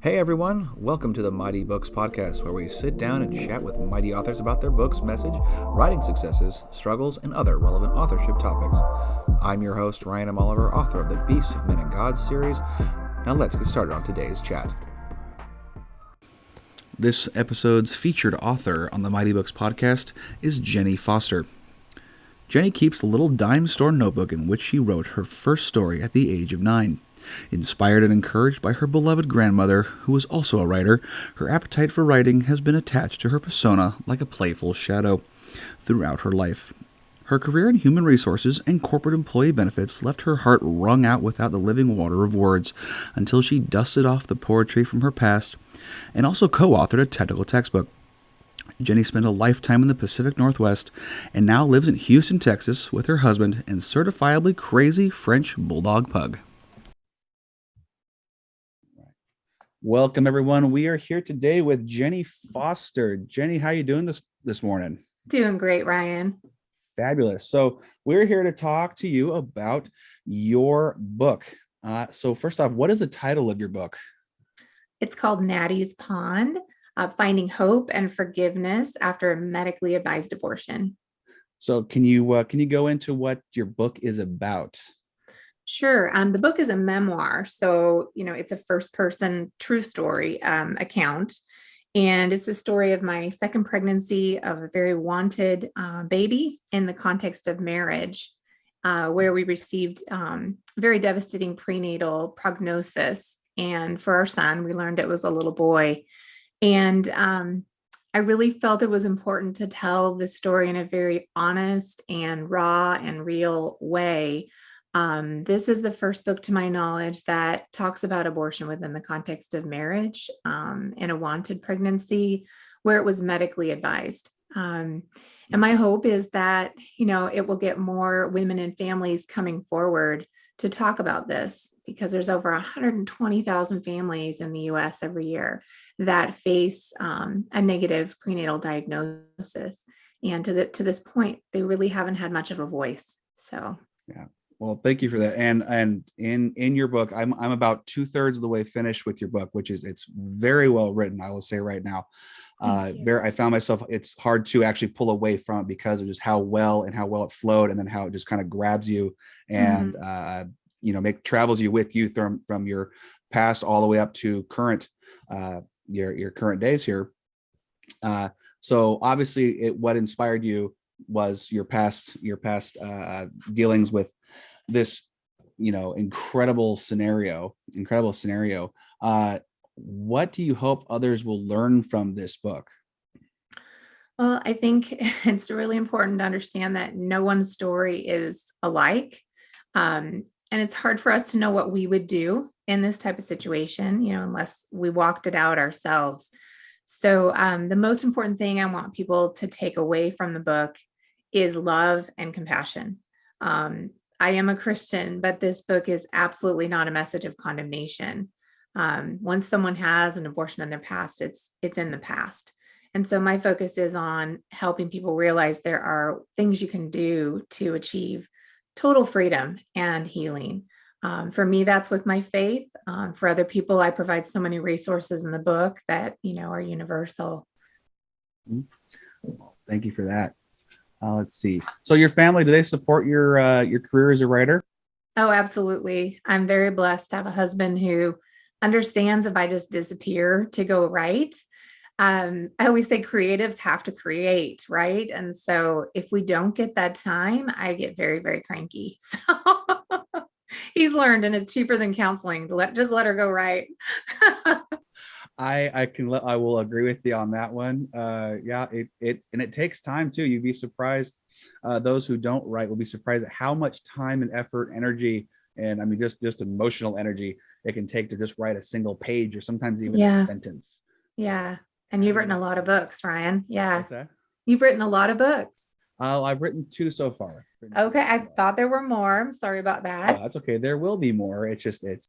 Hey everyone, welcome to the Mighty Books Podcast, where we sit down and chat with mighty authors about their books, message, writing successes, struggles, and other relevant authorship topics. I'm your host, Ryan M. Oliver, author of the Beasts of Men and Gods series. Now let's get started on today's chat. This episode's featured author on the Mighty Books Podcast is Jenny Foster. Jenny keeps a little dime store notebook in which she wrote her first story at the age of 9. Inspired and encouraged by her beloved grandmother, who was also a writer, her appetite for writing has been attached to her persona like a playful shadow throughout her life. Her career in human resources and corporate employee benefits left her heart wrung out without the living water of words until she dusted off the poetry from her past and also co-authored a technical textbook. Jenny spent a lifetime in the Pacific Northwest and now lives in Houston, Texas with her husband and certifiably crazy French bulldog pug. Welcome, everyone. We are here today with Jenny Foster. Jenny, how are you doing this morning? Doing great, Ryan. Fabulous. So we're here to talk to you about your book. So first off, what is the title of your book? It's called Natty's Pond, Finding Hope and Forgiveness After a Medically Advised Abortion. So can you go into what your book is about? Sure. The book is a memoir. So, it's a first person true story account. And it's the story of my second pregnancy of a very wanted baby in the context of marriage, where we received very devastating prenatal prognosis. And for our son, we learned it was a little boy. And I really felt it was important to tell the story in a very honest and raw and real way. This is the first book, to my knowledge, that talks about abortion within the context of marriage and a wanted pregnancy where it was medically advised. And my hope is that, it will get more women and families coming forward to talk about this, because there's over 120,000 families in the U.S. every year that face a negative prenatal diagnosis. And to this point, they really haven't had much of a voice. So, yeah. Well, thank you for that. And in your book, I'm about 2/3 of the way finished with your book, which is, it's very well written, I will say right now. I found myself, it's hard to actually pull away from it because of just how well it flowed, and then how it just kind of grabs you and travels you with you from your past all the way up to current your current days here. So obviously what inspired you was your past dealings with this incredible scenario. What do you hope others will learn from this book? Well, I think it's really important to understand that no one's story is alike. And it's hard for us to know what we would do in this type of situation, unless we walked it out ourselves. So the most important thing I want people to take away from the book is love and compassion. I am a Christian, but this book is absolutely not a message of condemnation. Once someone has an abortion in their past, it's in the past. And so my focus is on helping people realize there are things you can do to achieve total freedom and healing. For me, that's with my faith. For other people, I provide so many resources in the book that, are universal. Well, thank you for that. Let's see. So your family, do they support your career as a writer? Oh, absolutely. I'm very blessed to have a husband who understands if I just disappear to go write. I always say creatives have to create, right? And so if we don't get that time, I get very, very cranky. So he's learned, and it's cheaper than counseling to let her go write. I will agree with you on that one. It takes time too. You'd be surprised. Those who don't write will be surprised at how much time and effort, energy, and I mean just emotional energy it can take to just write a single page, or sometimes even a sentence. Yeah. And you've written a lot of books, Ryan. Yeah. What's that? You've written a lot of books. I've written 2 so far. Okay. I thought there were more. I'm sorry about that. Oh, that's okay. There will be more. Yay. It's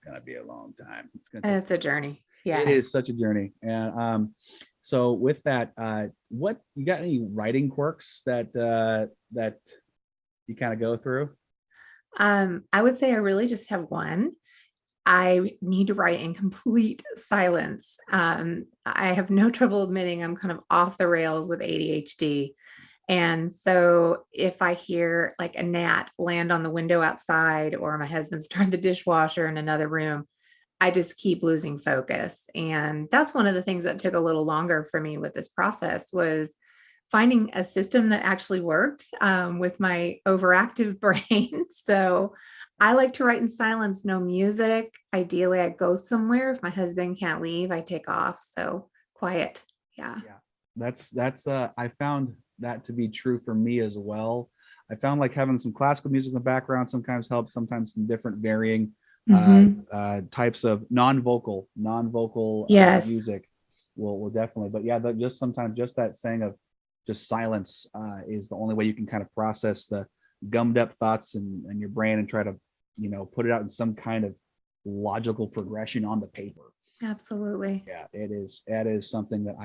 going to be a long time. It's a journey. Yeah. It is such a journey. And so with that, what you got, any writing quirks that you kind of go through? I would say I really just have one. I need to write in complete silence. I have no trouble admitting I'm kind of off the rails with ADHD. And so if I hear like a gnat land on the window outside, or my husband started the dishwasher in another room, I just keep losing focus. And that's one of the things that took a little longer for me with this process, was finding a system that actually worked with my overactive brain. So I like to write in silence, no music. Ideally, I go somewhere. If my husband can't leave, I take off. So quiet. Yeah. Yeah, that's I found that to be true for me as well. I found like having some classical music in the background sometimes helps, sometimes some different varying Hmm. types of non-vocal Yes. music will definitely. But yeah, just sometimes just that saying of just silence is the only way you can kind of process the gummed up thoughts in your brain and try to put it out in some kind of logical progression on the paper. Absolutely. Yeah, that is something that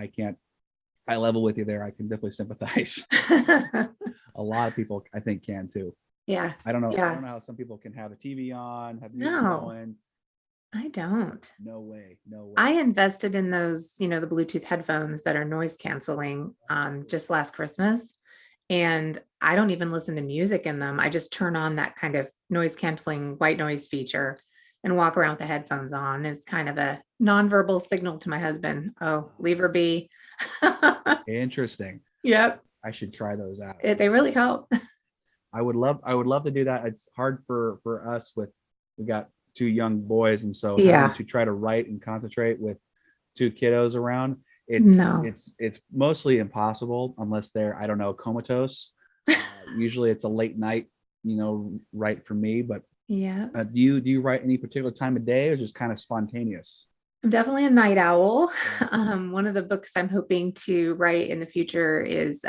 I level with you there. I can definitely sympathize. A lot of people I think can too. Yeah. I don't know. I don't Yeah. know how some people can have a TV on, have music No, going. I don't. No way. No way. I invested in those, the Bluetooth headphones that are noise canceling just last Christmas. And I don't even listen to music in them. I just turn on that kind of noise canceling white noise feature and walk around with the headphones on. It's kind of a nonverbal signal to my husband. Oh, leave her be. Interesting. Yep. I should try those out. They really help. I would love to do that. It's hard for us with we got two young boys, and so having Yeah. to try to write and concentrate with two kiddos around, it's No. it's it's mostly impossible unless they're, I don't know, comatose. Usually it's a late night, write for me. But Yeah. do you write any particular time of day or just kind of spontaneous? I'm definitely a night owl. Yeah. One of the books I'm hoping to write in the future is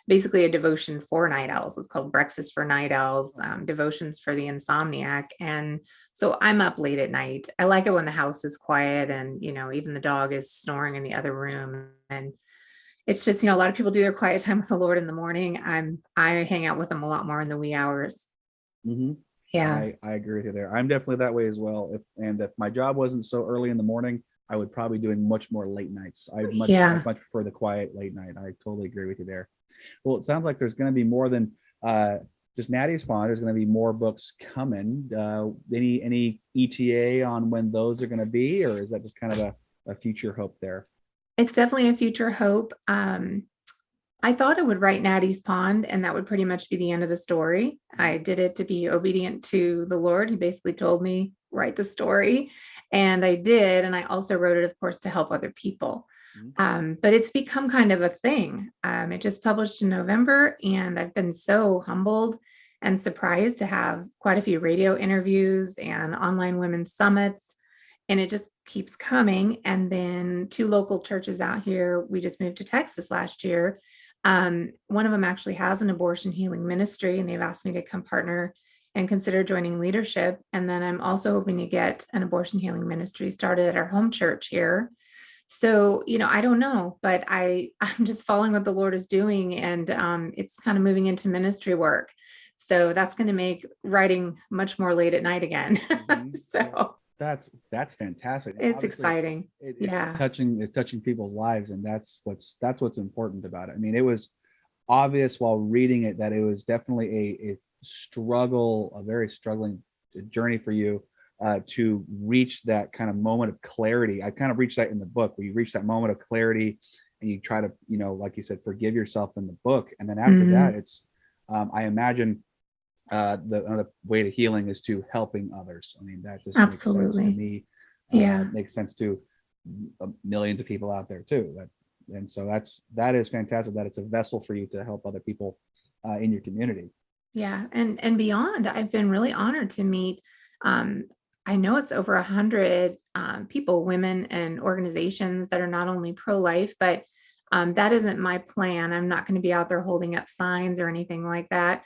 basically a devotion for night owls. It's called Breakfast for Night Owls, Devotions for the Insomniac. And so I'm up late at night. I like it when the house is quiet and, even the dog is snoring in the other room. And it's just, a lot of people do their quiet time with the Lord in the morning. I hang out with them a lot more in the wee hours. Hmm. Yeah. I agree with you there. I'm definitely that way as well. If my job wasn't so early in the morning, I would probably doing much more late nights. I'd Yeah. much prefer the quiet late night. I totally agree with you there. Well, it sounds like there's going to be more than uh, just Natty's Pond. There's going to be more books coming. Any ETA on when those are going to be, or is that just kind of a future hope there? It's definitely a future hope. I thought I would write Natty's Pond, and that would pretty much be the end of the story. I did it to be obedient to the Lord. He basically told me, write the story. And I did. And I also wrote it, of course, to help other people. Mhm. But it's become kind of a thing. It just published in November, and I've been so humbled and surprised to have quite a few radio interviews and online women's summits. And it just keeps coming. And then two local churches out here, we just moved to Texas last year. One of them actually has an abortion healing ministry, and they've asked me to come partner and consider joining leadership. And then I'm also hoping to get an abortion healing ministry started at our home church here. So, I don't know, but I'm just following what the Lord is doing, and it's kind of moving into ministry work. So that's going to make writing much more late at night again. Mhm. Yeah. So That's fantastic. it's Obviously, exciting. it's Yeah. touching people's lives, and that's what's important about it. I mean, it was obvious while reading it that it was definitely a struggle, a very struggling journey for you to reach that kind of moment of clarity. I kind of reached that in the book, where you reach that moment of clarity and you try to, like you said, forgive yourself in the book, and then after that, Mhm. it's I imagine the another way to healing is to helping others. I mean, that just makes sense to Absolutely. me. Yeah. Makes sense to millions of people out there too. And so that is fantastic. That it's a vessel for you to help other people in your community. Yeah. And beyond, I've been really honored to meet. Um, I know it's over 100 people, women, and organizations that are not only pro-life, but that isn't my plan. I'm not going to be out there holding up signs or anything like that.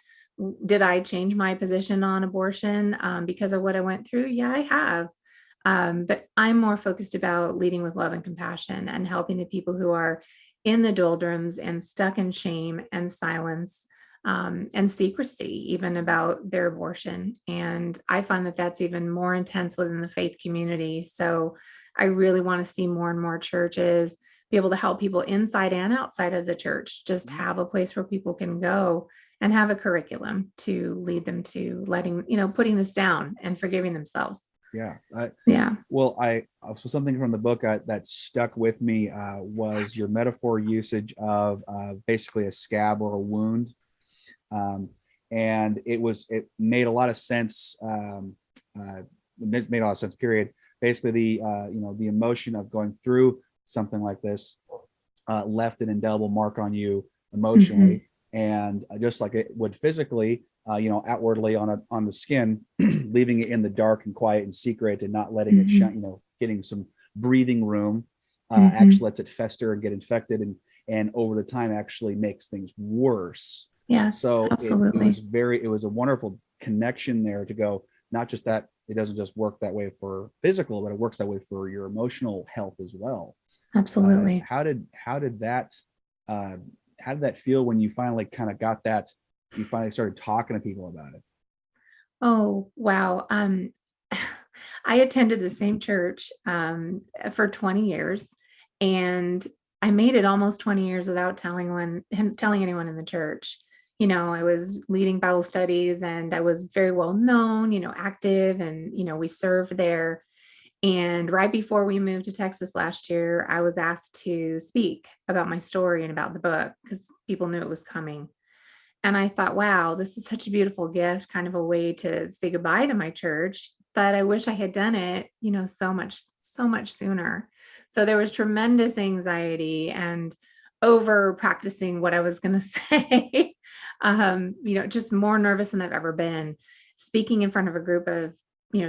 Did I change my position on abortion because of what I went through? Yeah, I have. But I'm more focused about leading with love and compassion and helping the people who are in the doldrums and stuck in shame and silence. and secrecy, even about their abortion. And I find that that's even more intense within the faith community. So I really want to see more and more churches be able to help people inside and outside of the church, just have a place where people can go and have a curriculum to lead them to letting, putting this down and forgiving themselves. Yeah. Yeah. Well, so something from the book that stuck with me was your metaphor usage of basically a scab or a wound. And it made a lot of sense. It made a lot of sense, period. Basically, the emotion of going through something like this left an indelible mark on you emotionally, and just like it would physically, outwardly on the skin, leaving it in the dark and quiet and secret, and not letting it shine, getting some breathing room, actually lets it fester and get infected, and over the time actually makes things worse. Yes, So absolutely. it was a wonderful connection there to go, not just that it doesn't just work that way for physical, but it works that way for your emotional health as well. Absolutely. Uh, how did that feel when you finally kind of got that, you finally started talking to people about it? Oh, wow. I attended the same church for 20 years, and I made it almost 20 years without telling anyone in the church. I was leading Bible studies, and I was very well known, active, and we served there. And right before we moved to Texas last year, I was asked to speak about my story and about the book because people knew it was coming. And I thought, wow, this is such a beautiful gift, kind of a way to say goodbye to my church. But I wish I had done it, so much sooner. So there was tremendous anxiety and over practicing what I was going to say. Just more nervous than I've ever been. Speaking in front of a group of,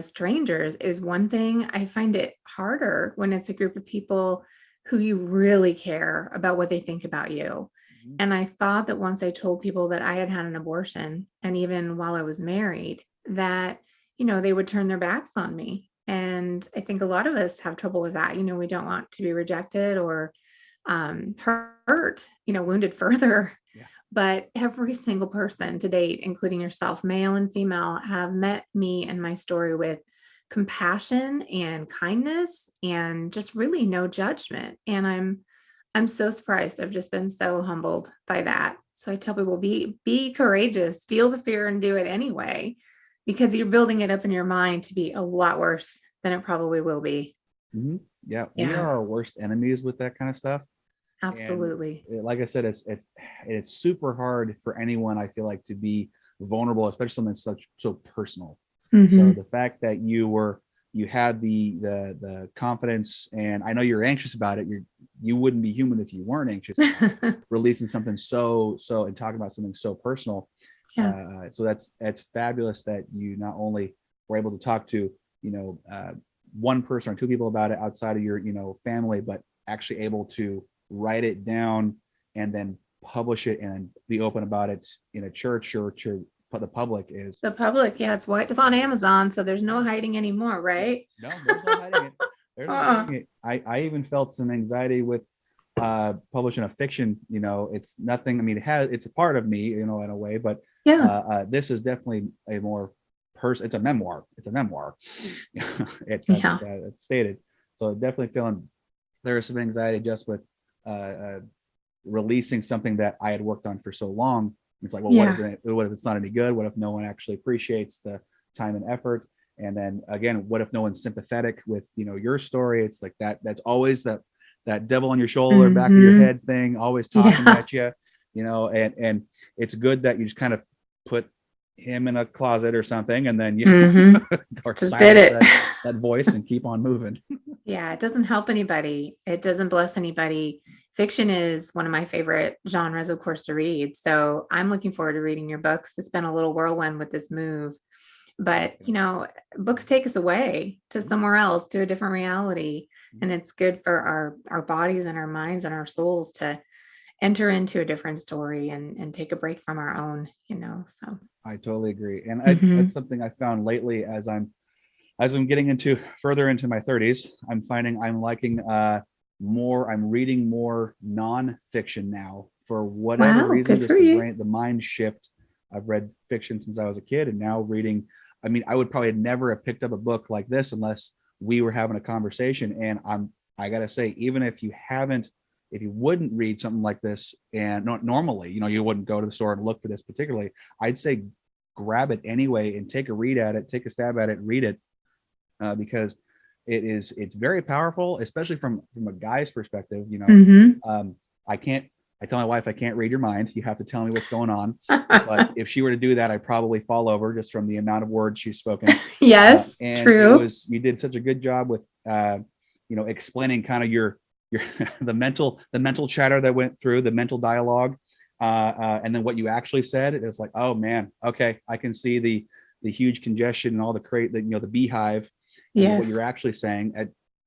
strangers is one thing. I find it harder when it's a group of people who you really care about what they think about you. And I thought that once I told people that I had had an abortion, and even while I was married, that, they would turn their backs on me. And I think a lot of us have trouble with that. We don't want to be rejected or hurt, wounded further. Yeah. But every single person to date, including yourself, male and female, have met me and my story with compassion and kindness and just really no judgment. And I'm so surprised. I've just been so humbled by that. So I tell people, be courageous, feel the fear and do it anyway, because you're building it up in your mind to be a lot worse than it probably will be. Mm-hmm. Yeah, we are Yeah, our worst enemies with that kind of stuff. And absolutely. like I said, it's super hard for anyone, I feel like, to be vulnerable, especially something so personal. So Hmm. the fact that you had the confidence, and I know you're anxious about it. You wouldn't be human if you weren't anxious about releasing something so and talking about something so personal. Yeah. So that's fabulous that you not only were able to talk to one person or two people about it outside of your family, but actually able to write it down and then publish it and be open about it in a church or to the public is. The public, yeah, it's on Amazon, so there's no hiding anymore, right? No, there's no hiding it. There's no hiding it. I even felt some anxiety with publishing a fiction. It's nothing. I mean, it's a part of me, in a way, but Yeah. this is definitely a more it's a memoir. It's a memoir. Yeah. It's stated. So definitely feeling there is some anxiety just with releasing something that I had worked on for so long. It's like, well, Yeah. what if it's not any good? What if no one actually appreciates the time and effort? And then again, what if no one's sympathetic with your story? It's like that's always that devil on your shoulder, back of your head thing, always talking Yeah. at you, and it's good that you just kind of put him in a closet or something, and then or Just did silence it. that voice and keep on moving. Yeah, it doesn't help anybody. It doesn't bless anybody. Fiction is one of my favorite genres, of course, to read. So I'm looking forward to reading your books. It's been a little whirlwind with this move, but books take us away to somewhere else, to a different reality. And it's good for our bodies and our minds and our souls to enter into a different story and take a break from our own, so. I totally agree, and that's Mhm. something I found lately as I'm getting further into my 30s. I'm finding I'm liking more. I'm reading more nonfiction now for whatever Wow, reason, good just for you. the mind shift. I've read fiction since I was a kid, and now reading. I mean, I would probably never have picked up a book like this unless we were having a conversation. And I gotta say, even if you haven't, if you wouldn't read something like this, and not normally, you wouldn't go to the store and look for this particularly, I'd say grab it anyway and take a read at it, take a stab at it, read it, because it's very powerful, especially from a guy's perspective. Hmm. I can't. I tell my wife I can't read your mind. You have to tell me what's going on. But if she were to do that, I'd probably fall over just from the amount of words she's spoken. Yes, And true. you did such a good job with explaining kind of your the mental chatter that went through the mental dialogue, and then what you actually said. It was like, oh man, okay, I can see the huge congestion and all the the beehive, and then what Yes. you're actually saying.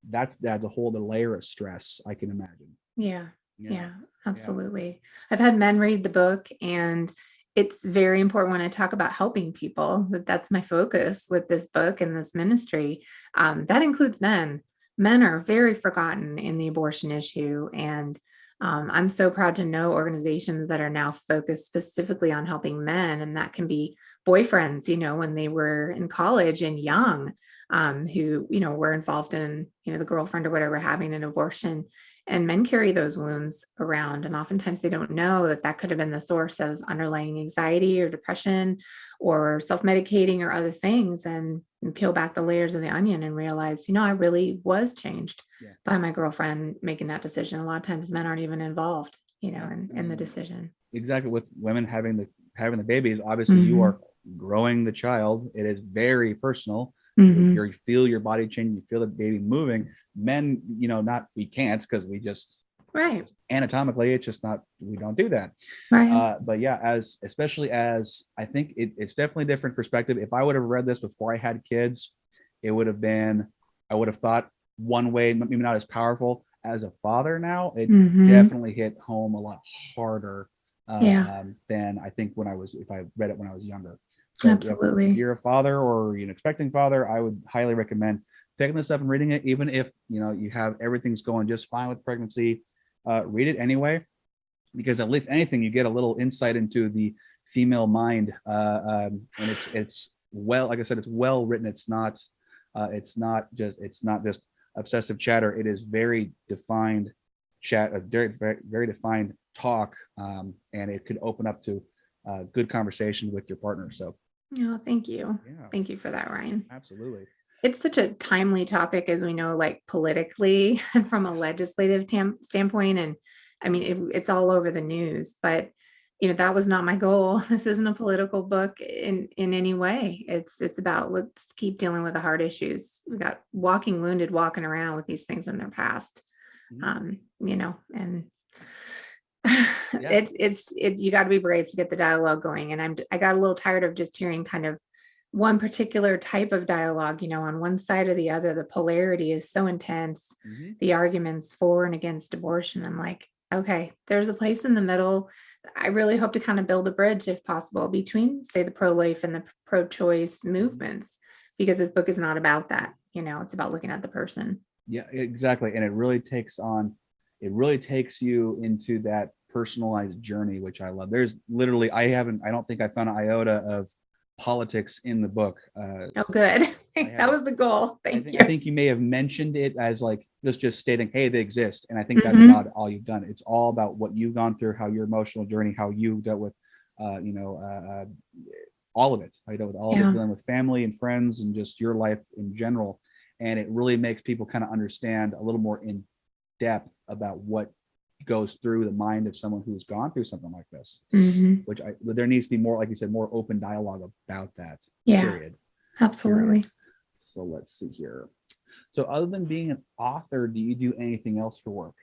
That's a whole other layer of stress, I can imagine. Yeah. Yeah, Yeah, yeah. absolutely. I've had men read the book, and it's very important when I talk about helping people that that's my focus with this book and this ministry. That includes men. Men are very forgotten in the abortion issue. And I'm so proud to know organizations that are now focused specifically on helping men. And that can be boyfriends, when they were in college and young, who, were involved in, the girlfriend or whatever having an abortion. And men carry those wounds around, and oftentimes they don't know that that could have been the source of underlying anxiety or depression or self-medicating or other things, and peel back the layers of the onion and realize, I really was changed Yeah. by my girlfriend making that decision. A lot of times men aren't even involved, in the decision. Exactly. With women having the babies, obviously you Hmm. are growing the child. It is very personal. Hmm. You feel your body change. You feel the baby moving. Men, not we can't because we just Right. anatomically, it's just not, we don't do that. Right. But yeah, especially as I think it's definitely a different perspective. If I would have read this before I had kids, it would have been, I would have thought one way, maybe not as powerful. As a father now, it Hmm. definitely hit home a lot harder, Yeah, than I think if I read it when I was younger. So yeah, if absolutely. you're a father or an expecting father, I would highly recommend picking this up and reading it, even if you have everything's going just fine with pregnancy. Read it anyway, because at least anything you get a little insight into the female mind, and it's well, like I said, it's well written. It's not just obsessive chatter. It is very defined chat, a very defined talk, and it could open up to good conversation with your partner. So Oh, thank you. yeah, Thank you for that, Ryan. absolutely. It's such a timely topic, as we know, like politically and from a legislative standpoint. And I mean, it's all over the news, but that was not my goal. This isn't a political book in any way. It's about, let's keep dealing with the hard issues. We got walking wounded walking around with these things in their past. Mhm. And Yeah. you got to be brave to get the dialogue going. And I got a little tired of just hearing kind of one particular type of dialogue, on one side or the other. The polarity is so intense, Hmm. the arguments for and against abortion. I'm like, okay, there's a place in the middle. I really hope to kind of build a bridge, if possible, between, say, the pro-life and the pro-choice Hmm. movements, because this book is not about that. It's about looking at the person. Yeah, exactly. And it really takes you into that personalized journey, which I love. There's literally, I don't think I found an iota of politics in the book. Oh, good. I That haven't, was the goal. I Thank think, I you. think you may have mentioned it as like just stating, hey, they exist. And I think that's Hmm. about all you've done. It's all about what you've gone through, how your emotional journey, how you dealt with, all of it. How you dealt with all of it, Yeah. dealing with family and friends and just your life in general. And it really makes people kind of understand a little more in depth about what goes through the mind of someone who's gone through something like this. Hmm. There needs to be more, like you said, more open dialogue about that. Yeah, Period. Period. absolutely. So let's see here. So other than being an author, do you do anything else for work?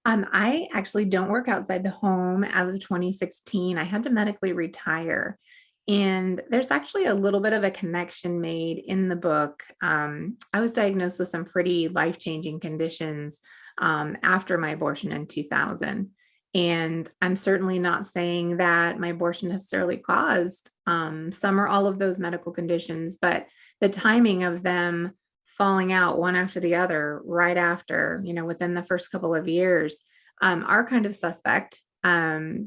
I actually don't work outside the home. As of 2016, I had to medically retire. And there's actually a little bit of a connection made in the book. I was diagnosed with some pretty life-changing conditions after my abortion in 2000. And I'm certainly not saying that my abortion necessarily caused some or all of those medical conditions, but the timing of them falling out one after the other right after, within the first couple of years, are kind of suspect.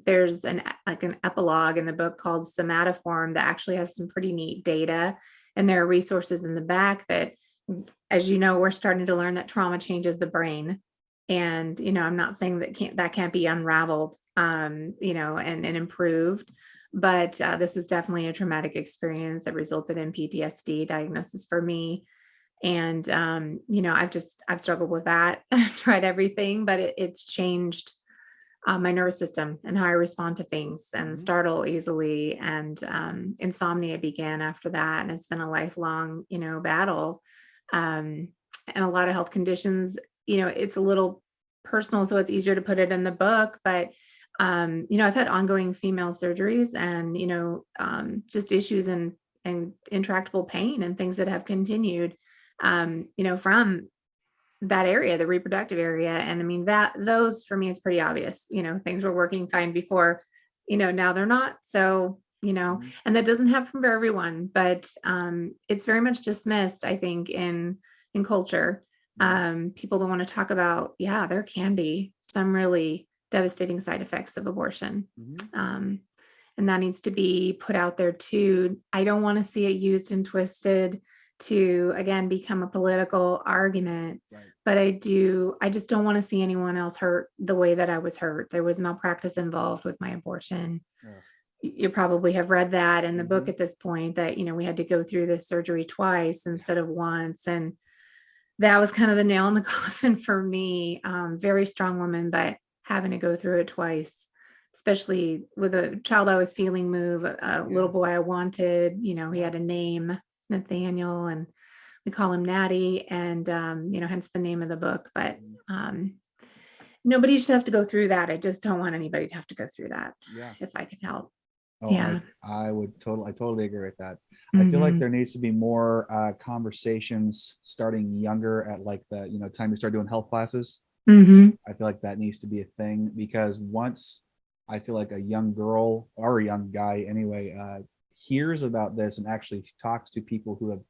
There's an epilogue in the book called Somatoform that actually has some pretty neat data. And there are resources in the back that, as you know, we're starting to learn that trauma changes the brain. And, I'm not saying that can't be unraveled, and improved, but this was definitely a traumatic experience that resulted in PTSD diagnosis for me. And, I've struggled with that. I've tried everything, but it's changed my nervous system and how I respond to things and startle easily. And insomnia began after that. And it's been a lifelong, battle. And a lot of health conditions, it's a little personal, so it's easier to put it in the book. But, I've had ongoing female surgeries and, just issues and intractable pain and things that have continued, from that area, the reproductive area. And I mean, those for me, it's pretty obvious, things were working fine before, now they're not. So, and that doesn't happen for everyone, but it's very much dismissed, I think, in culture. People don't want to talk about, there can be some really devastating side effects of abortion. And that needs to be put out there too. I don't want to see it used and twisted to, again, become a political argument. Right. But I just don't want to see anyone else hurt the way that I was hurt. There was malpractice involved with my abortion. You probably have read that in the book at this point, that, we had to go through this surgery twice instead of once. And that was kind of the nail in the coffin for me. Very strong woman, but having to go through it twice, especially with a child I was feeling move, a little boy I wanted, he had a name, Nathaniel, and we call him Natty, and hence the name of the book. But nobody should have to go through that. I just don't want anybody to have to go through that. If I could help. I totally agree with that. I feel like there needs to be more conversations starting younger at like the time you start doing health classes. I feel like that needs to be a thing, because once I feel like a young girl or a young guy anyway hears about this and actually talks to people who have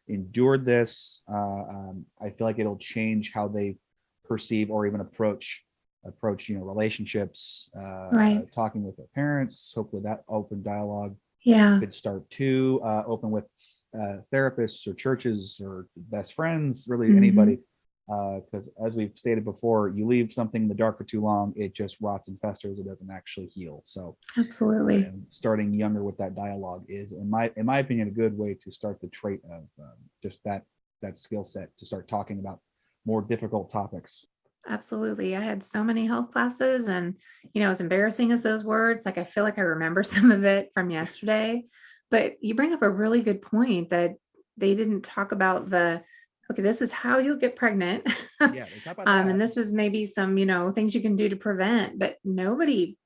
endured this, I feel like it'll change how they perceive or even approach relationships, talking with their parents. Hopefully that open dialogue could start to open with therapists or churches or best friends, really anybody, because as we've stated before, you leave something in the dark for too long, it just rots and festers. It doesn't actually heal. So absolutely, starting younger with that dialogue is, in my opinion, a good way to start the trait of just that skill set to start talking about more difficult topics. Absolutely. I had so many health classes, and, as embarrassing as those words, like, I feel like I remember some of it from yesterday, but you bring up a really good point that they didn't talk about okay, this is how you'll get pregnant. They talk about that. And this is maybe some, things you can do to prevent, but nobody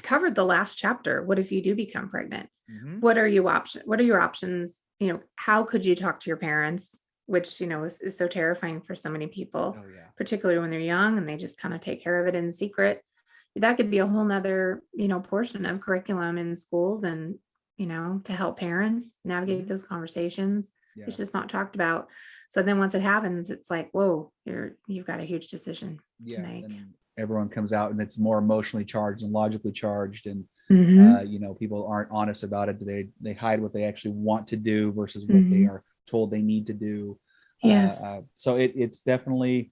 covered the last chapter. What if you do become pregnant? What are your options? How could you talk to your parents? Which, is so terrifying for so many people, particularly when they're young and they just kind of take care of it in secret. That could be a whole nother, portion of curriculum in schools, and, to help parents navigate those conversations. It's just not talked about. So then once it happens, it's like, whoa, you've got a huge decision to make. And everyone comes out and it's more emotionally charged and logically charged. And, people aren't honest about it. They hide what they actually want to do versus what they are told they need to do. So it's definitely,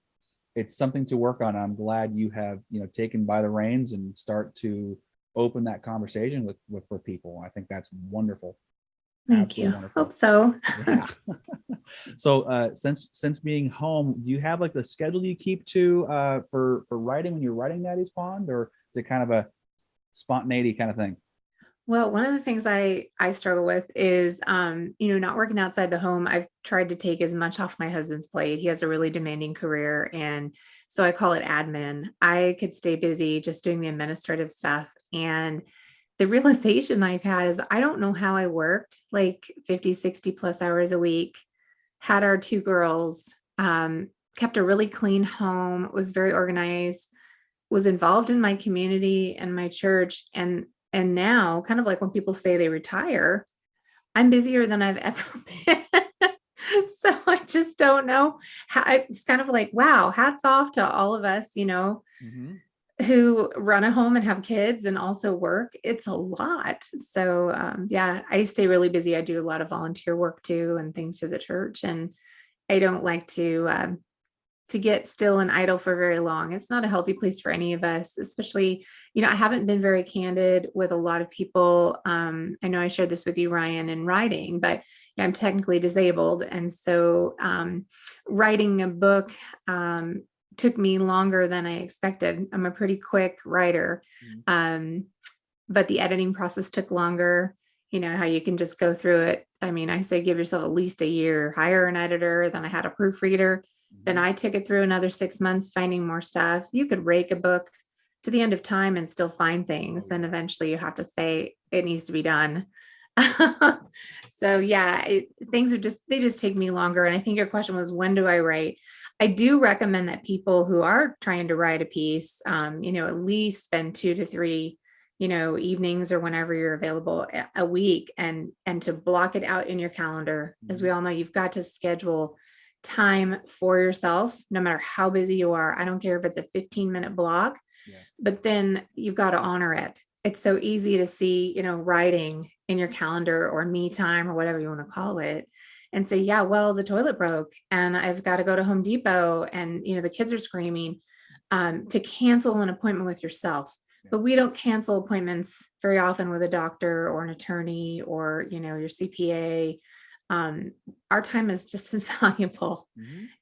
it's something to work on. I'm glad you have taken by the reins and start to open that conversation with people. I think that's wonderful. Thank you. Wonderful. Hope so. So since being home, do you have like the schedule you keep to for writing when you're writing Natty's Pond, or is it kind of a spontaneity kind of thing? Well, one of the things I struggle with is, not working outside the home. I've tried to take as much off my husband's plate. He has a really demanding career, and so I call it admin. I could stay busy just doing the administrative stuff. And the realization I've had is I don't know how I worked like 50, 60 plus hours a week, had our two girls, kept a really clean home, was very organized, was involved in my community and my church. And now, kind of like when people say they retire, I'm busier than I've ever been. So I just don't know how. It's kind of like, wow, hats off to all of us, who run a home and have kids and also work, it's a lot. So yeah, I stay really busy. I do a lot of volunteer work too and things to the church. And I don't like to get still and idle for very long. It's not a healthy place for any of us, especially, I haven't been very candid with a lot of people. I know I shared this with you, Ryan, in writing, but I'm technically disabled. And so writing a book took me longer than I expected. I'm a pretty quick writer. But the editing process took longer. How you can just go through it. I mean, I say give yourself at least a year, hire an editor. Then I had a proofreader. Then I took it through another 6 months, finding more stuff. You could rake a book to the end of time and still find things. And eventually you have to say it needs to be done. So yeah, things they just take me longer. And I think your question was, when do I write? I do recommend that people who are trying to write a piece, at least spend 2 to 3 evenings or whenever you're available a week and to block it out in your calendar. As we all know, you've got to schedule time for yourself, no matter how busy you are. I don't care if it's a 15-minute block, but then you've got to honor it. It's so easy to see, writing in your calendar or me time or whatever you want to call it and say, yeah, well, the toilet broke and I've got to go to Home Depot and, the kids are screaming, to cancel an appointment with yourself. But we don't cancel appointments very often with a doctor or an attorney or, your CPA. Our time is just as valuable.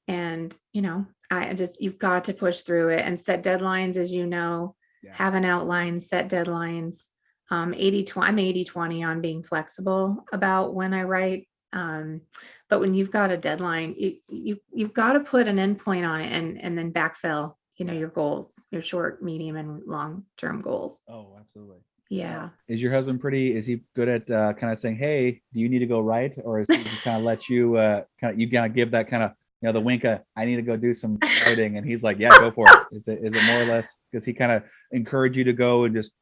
And, you've got to push through it and set deadlines, as have an outline, set deadlines. 80-20, I'm 80-20 on being flexible about when I write. But when you've got a deadline, you've got to put an endpoint on it and then backfill, your goals, your short, medium, and long-term goals. Oh, absolutely. Yeah. Is your husband is he good at kind of saying, hey, do you need to go write? Or is he just kind of let you you give that kind of, the wink, I need to go do some writing. And he's like, yeah, go for it. Is it more or less, does he kind of encourage you to go and just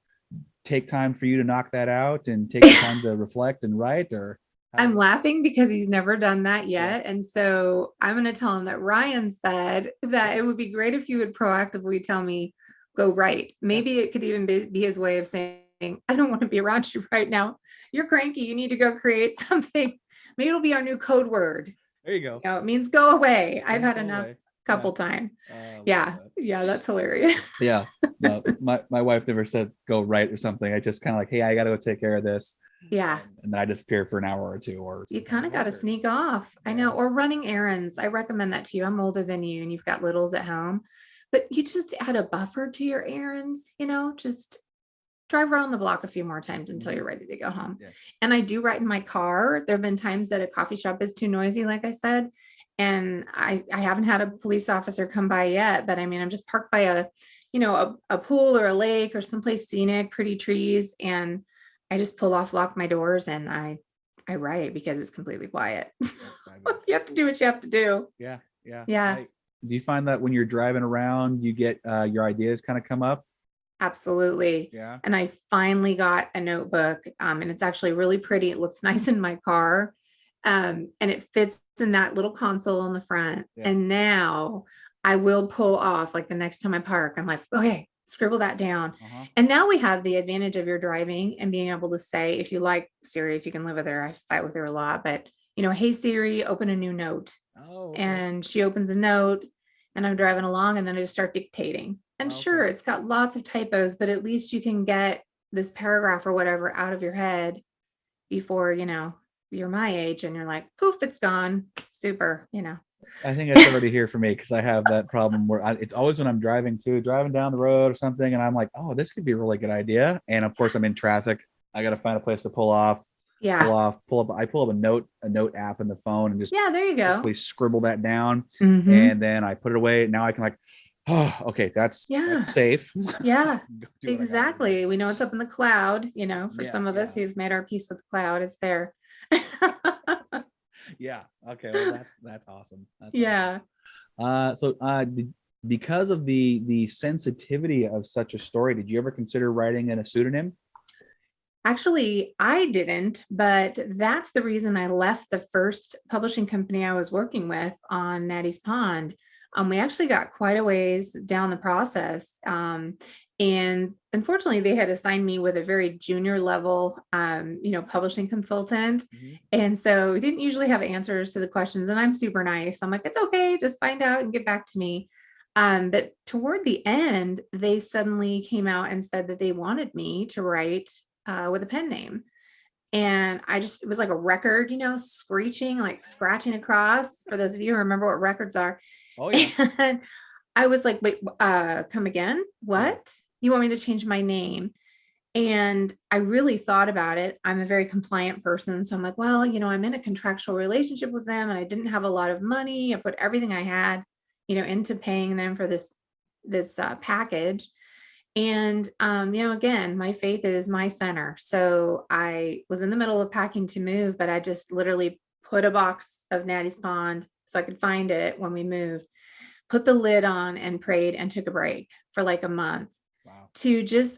take time for you to knock that out and take the time to reflect and write? Or I'm laughing because he's never done that yet. Yeah. And so I'm going to tell him that Ryan said that it would be great if you would proactively tell me, go write. Maybe it could even be his way of saying, I don't want to be around you right now. You're cranky. You need to go create something. Maybe it'll be our new code word. There you go. It means go away. I've had enough couple times. Yeah. That's hilarious. Yeah. No, my wife never said go write or something. I just kind of like, hey, I got to go take care of this. Yeah. And then I disappear for an hour or two. Or you kind of got to sneak off. I know. Or running errands. I recommend that to you. I'm older than you and you've got littles at home, but you just add a buffer to your errands, just drive around the block a few more times until you're ready to go home. Yeah. And I do write in my car. There have been times that a coffee shop is too noisy, like I said, and I haven't had a police officer come by yet, but I mean, I'm just parked by a pool or a lake or someplace scenic, pretty trees. And I just pull off, lock my doors, and I write because it's completely quiet. You have to do what you have to do. Yeah. Yeah. Yeah. Do you find that when you're driving around, you get your ideas kind of come up? Absolutely. Yeah. And I finally got a notebook, and it's actually really pretty. It looks nice in my car. And it fits in that little console in the front. Yeah. And now I will pull off, like the next time I park, I'm like, okay, scribble that down. And now we have the advantage of your driving and being able to say, if you like Siri, if you can live with her, I fight with her a lot, but hey Siri, open a new note. Oh, okay. And she opens a note and I'm driving along and then I just start dictating. And sure, it's got lots of typos, but at least you can get this paragraph or whatever out of your head before, you're my age and you're like, poof, it's gone. Super, I think that's already here for me because I have that problem where it's always when I'm driving down the road or something. And I'm like, oh, this could be a really good idea. And of course I'm in traffic. I got to find a place to pull off. Yeah. Pull up. I pull up a note app in the phone and just there you go. Please scribble that down. Mm-hmm. And then I put it away. Now I can oh, okay. That's safe. Yeah, exactly. We know it's up in the cloud, for some of us who've made our peace with the cloud, it's there. Yeah. Okay. Well, that's awesome. Because of the sensitivity of such a story, did you ever consider writing in a pseudonym? Actually, I didn't, but that's the reason I left the first publishing company I was working with on Natty's Pond. We actually got quite a ways down the process. And unfortunately, they had assigned me with a very junior level, publishing consultant. Mhm. And so we didn't usually have answers to the questions. And I'm super nice. I'm like, it's okay, just find out and get back to me. But toward the end, they suddenly came out and said that they wanted me to write with a pen name. And it was like a record, screeching, like scratching across. For those of you who remember what records are. Oh yeah. And I was like, wait, come again? Yeah. What? You want me to change my name? And I really thought about it. I'm a very compliant person. So I'm like, well, I'm in a contractual relationship with them and I didn't have a lot of money. I put everything I had, into paying them for this package. And again, my faith is my center. So I was in the middle of packing to move, but I just literally put a box of Natty's Pond so I could find it when we moved, put the lid on and prayed and took a break for like a month. Wow.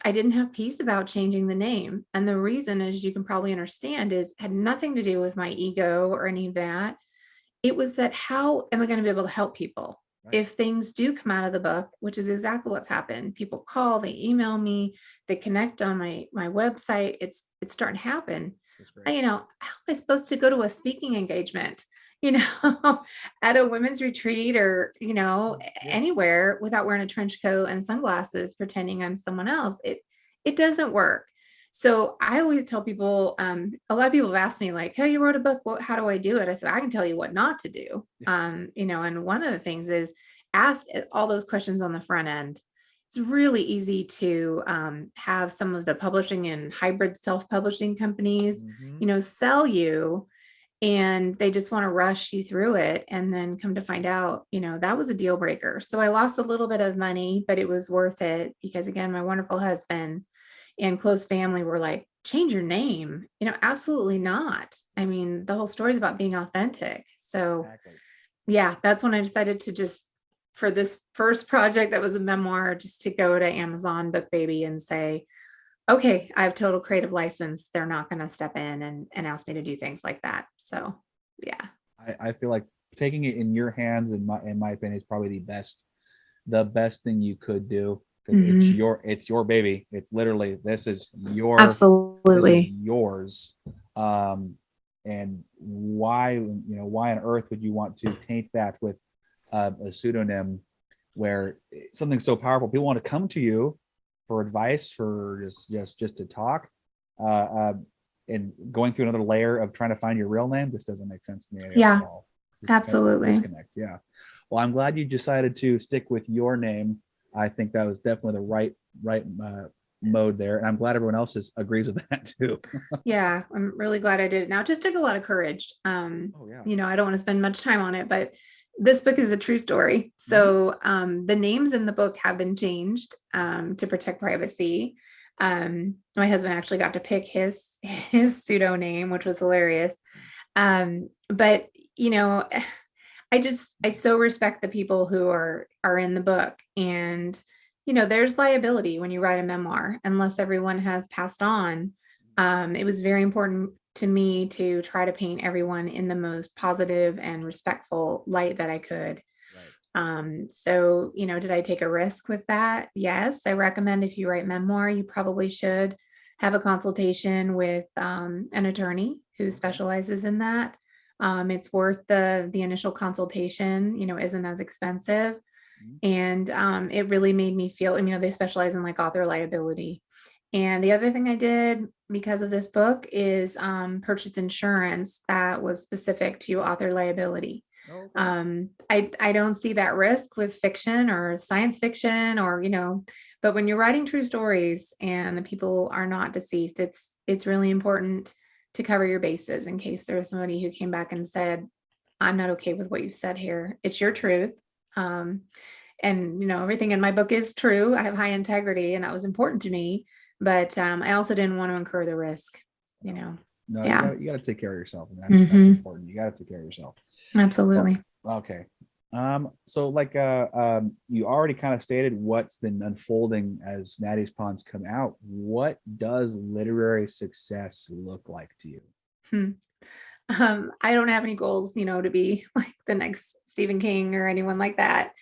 I didn't have peace about changing the name. And the reason, as you can probably understand, is had nothing to do with my ego or any of that. It was that how am I going to be able to help people? Right. If things do come out of the book, which is exactly what's happened. People call, they email me, they connect on my website. It's starting to happen. That's great. How am I supposed to go to a speaking engagement, at a women's retreat or, Yeah. anywhere without wearing a trench coat and sunglasses, pretending I'm someone else? It doesn't work. So I always tell people, a lot of people have asked me like, hey, you wrote a book. How do I do it? I said, I can tell you what not to do. Yeah. And one of the things is ask all those questions on the front end. It's really easy to have some of the publishing and hybrid self-publishing companies, Mhm. sell you, and they just want to rush you through it. And then come to find out, that was a deal breaker. So I lost a little bit of money, but it was worth it because, again, my wonderful husband and close family were like, change your name. Absolutely not. I mean, the whole story is about being authentic. So Exactly. yeah, that's when I decided to just, for this first project that was a memoir, just to go to Amazon BookBaby and say, okay, I have total creative license. They're not going to step in and ask me to do things like that. So yeah. I feel like taking it in your hands, in my opinion, is probably the best thing you could do, because Mhm. it's your baby. It's literally, this is Absolutely. yours. And why on earth would you want to taint that with a pseudonym, where something so powerful, people want to come to you for advice, for just to talk, uh, uh, and going through another layer of trying to find your real name. This doesn't make sense to me at Yeah, all. absolutely. Disconnect. Yeah. Well, I'm glad you decided to stick with your name. I think that was definitely the right mode there, and I'm glad everyone else agrees with that too. Yeah, I'm really glad I did it. Now, it just took a lot of courage. Oh yeah. I don't want to spend much time on it, but this book is a true story. Mhm. So the names in the book have been changed to protect privacy. My husband actually got to pick his pseudo name, which was hilarious. But I so respect the people who are in the book. And there's liability when you write a memoir unless everyone has passed on. It was very important to me to try to paint everyone in the most positive and respectful light that I could. Right. So, did I take a risk with that? Yes. I recommend, if you write memoir, you probably should have a consultation with an attorney who Okay. specializes in that. It's worth the initial consultation, isn't as expensive. Mhm. And it really made me feel, they specialize in like author liability. And the other thing I did because of this book is purchase insurance that was specific to author liability. Oh, okay. I don't see that risk with fiction or science fiction, or but when you're writing true stories and the people are not deceased, it's really important to cover your bases in case there's somebody who came back and said, I'm not okay with what you said here. It's your Right. truth. Um, and everything in my book is true. I have high integrity, and that was important to me. But I also didn't want to incur the risk. You No. know, No, yeah. you got to take care of yourself, and that's Hmm. important. You got to take care of yourself. Well, Absolutely. okay. So like you already kind of stated what's been unfolding as Natty's Ponds come out. What does literary success look like to you? Hmm. I don't have any goals, to be like the next Stephen King or anyone like that.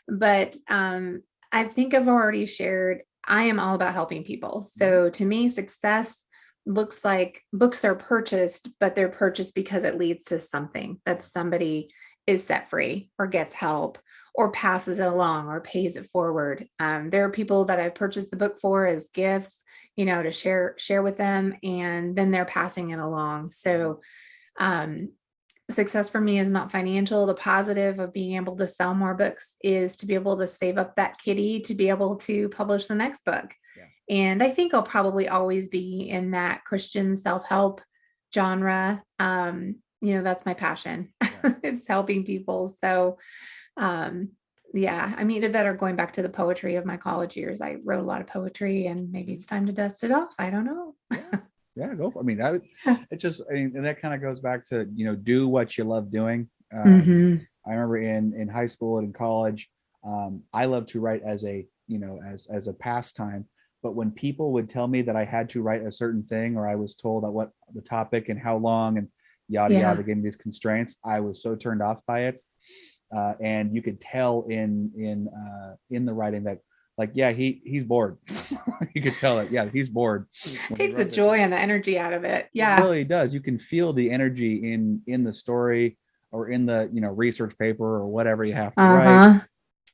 But I think I've already shared. I am all about helping people. So to me, success looks like books are purchased, but they're purchased because it leads to something that somebody is set free or gets help or passes it along or pays it forward. There are people that I've purchased the book for as gifts, to share with them, and then they're passing it along. So um, success for me is not financial. The positive of being able to sell more books is to be able to save up that kitty to be able to publish the next book. Yeah. And I think I'll probably always be in that Christian self-help genre. That's my passion. Yeah. Is helping people. So yeah, I mean, that are going back to the poetry of my college years. I wrote a lot of poetry, and maybe it's time to dust it off. I don't know. Yeah, go for it. I mean, and that kind of goes back to, do what you love doing. Mhm. I remember in high school and in college, I loved to write as as a pastime. But when people would tell me that I had to write a certain thing, or I was told what the topic and how long and yada Yeah. yada, gave me these constraints, I was so turned off by it. And you could tell in the writing that, like, yeah, he's bored. You could tell it. Yeah, he's bored. Takes the joy and the energy out of it. Yeah. It really does. You can feel the energy in the story, or in the research paper, or whatever you have to write.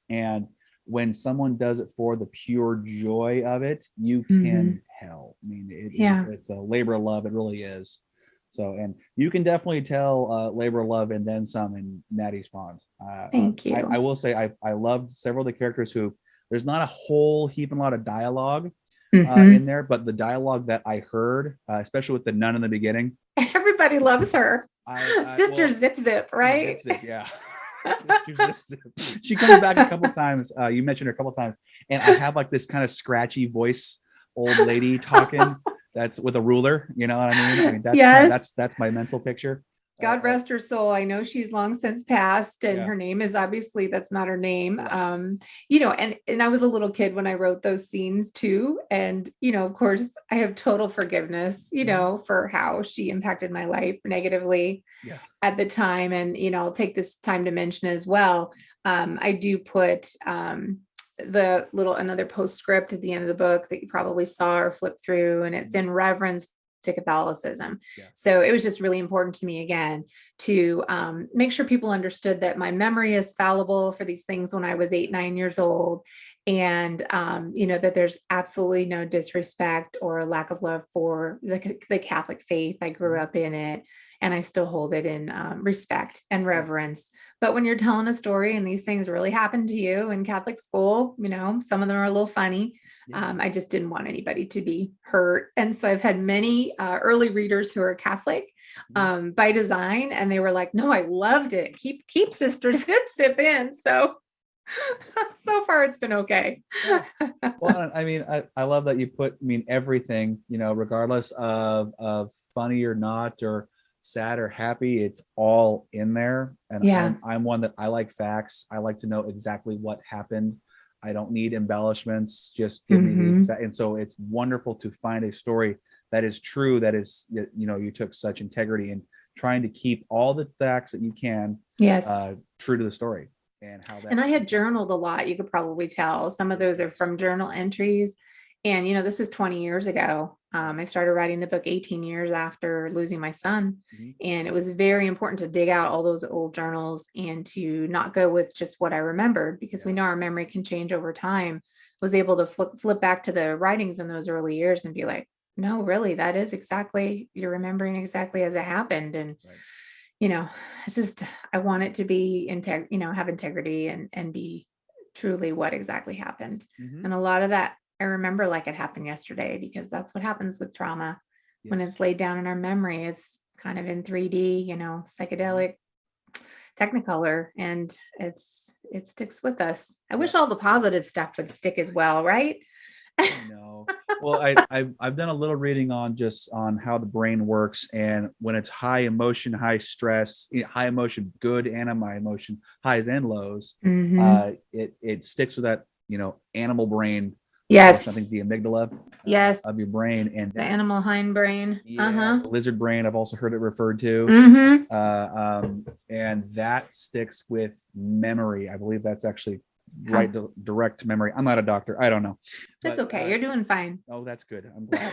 And when someone does it for the pure joy of it, you can tell. I mean, it's a labor of love. It really is. So, and you can definitely tell labor of love and then some in Natty's Pond. Thank you. I will say I loved several of the characters who, there's not a whole heap and a lot of dialogue in there, but the dialogue that I heard, especially with the nun in the beginning, everybody loves her. Sister Zip Zip, right? Zip Zip, yeah. She comes back a couple times. You mentioned her a couple times, and I have like this kind of scratchy voice, old lady talking. That's with a ruler. You know what I mean? That's my mental picture. God rest her soul. I know she's long since passed, and her name is, obviously that's not her name. And I was a little kid when I wrote those scenes too. And, of course I have total forgiveness, for how she impacted my life negatively at the time. And, I'll take this time to mention as well. I do put, another postscript at the end of the book that you probably saw or flipped through, and it's in reverence to Catholicism. So it was just really important to me, again, to make sure people understood that my memory is fallible for these things when I was 8, 9 years old. And, that there's absolutely no disrespect or lack of love for the Catholic faith. I grew up in it, and I still hold it in respect and reverence. But when you're telling a story and these things really happen to you in Catholic school, some of them are a little funny. I just didn't want anybody to be hurt. And so I've had many early readers who are Catholic by design, and they were like, no, I loved it. Keep Sister Zip Zip in. So far it's been okay. Well, I mean, I love that you put, everything, regardless of funny or not, or sad or happy, it's all in there. And I'm one that I like facts. I like to know exactly what happened. I don't need embellishments. Just give me the exact. And so it's wonderful to find a story that is true, that is, you took such integrity in trying to keep all the facts that you can true to the story. And I had journaled a lot. You could probably tell some of those are from journal entries. And, this is 20 years ago. I started writing the book 18 years after losing my son. And it was very important to dig out all those old journals and to not go with just what I remembered, because we know our memory can change over time. I was able to flip back to the writings in those early years and be like, no, really, that is exactly, you're remembering exactly as it happened. And it's just, I want it to be have integrity and be truly what exactly happened. And a lot of that I remember like it happened yesterday, because that's what happens with trauma. When it's laid down in our memory. It's kind of in 3D, psychedelic Technicolor, and it sticks with us. I wish all the positive stuff would stick as well, right? No. Well, I've done a little reading on how the brain works, and when it's high emotion, high stress, high emotion, good and high emotion, highs and lows, it sticks with that, animal brain. Yes. I think the amygdala of your brain, and the animal hindbrain. The lizard brain. I've also heard it referred to. And that sticks with memory. I believe that's actually right direct memory. I'm not a doctor. I don't know. That's okay. You're doing fine. Oh, that's good. I'm glad.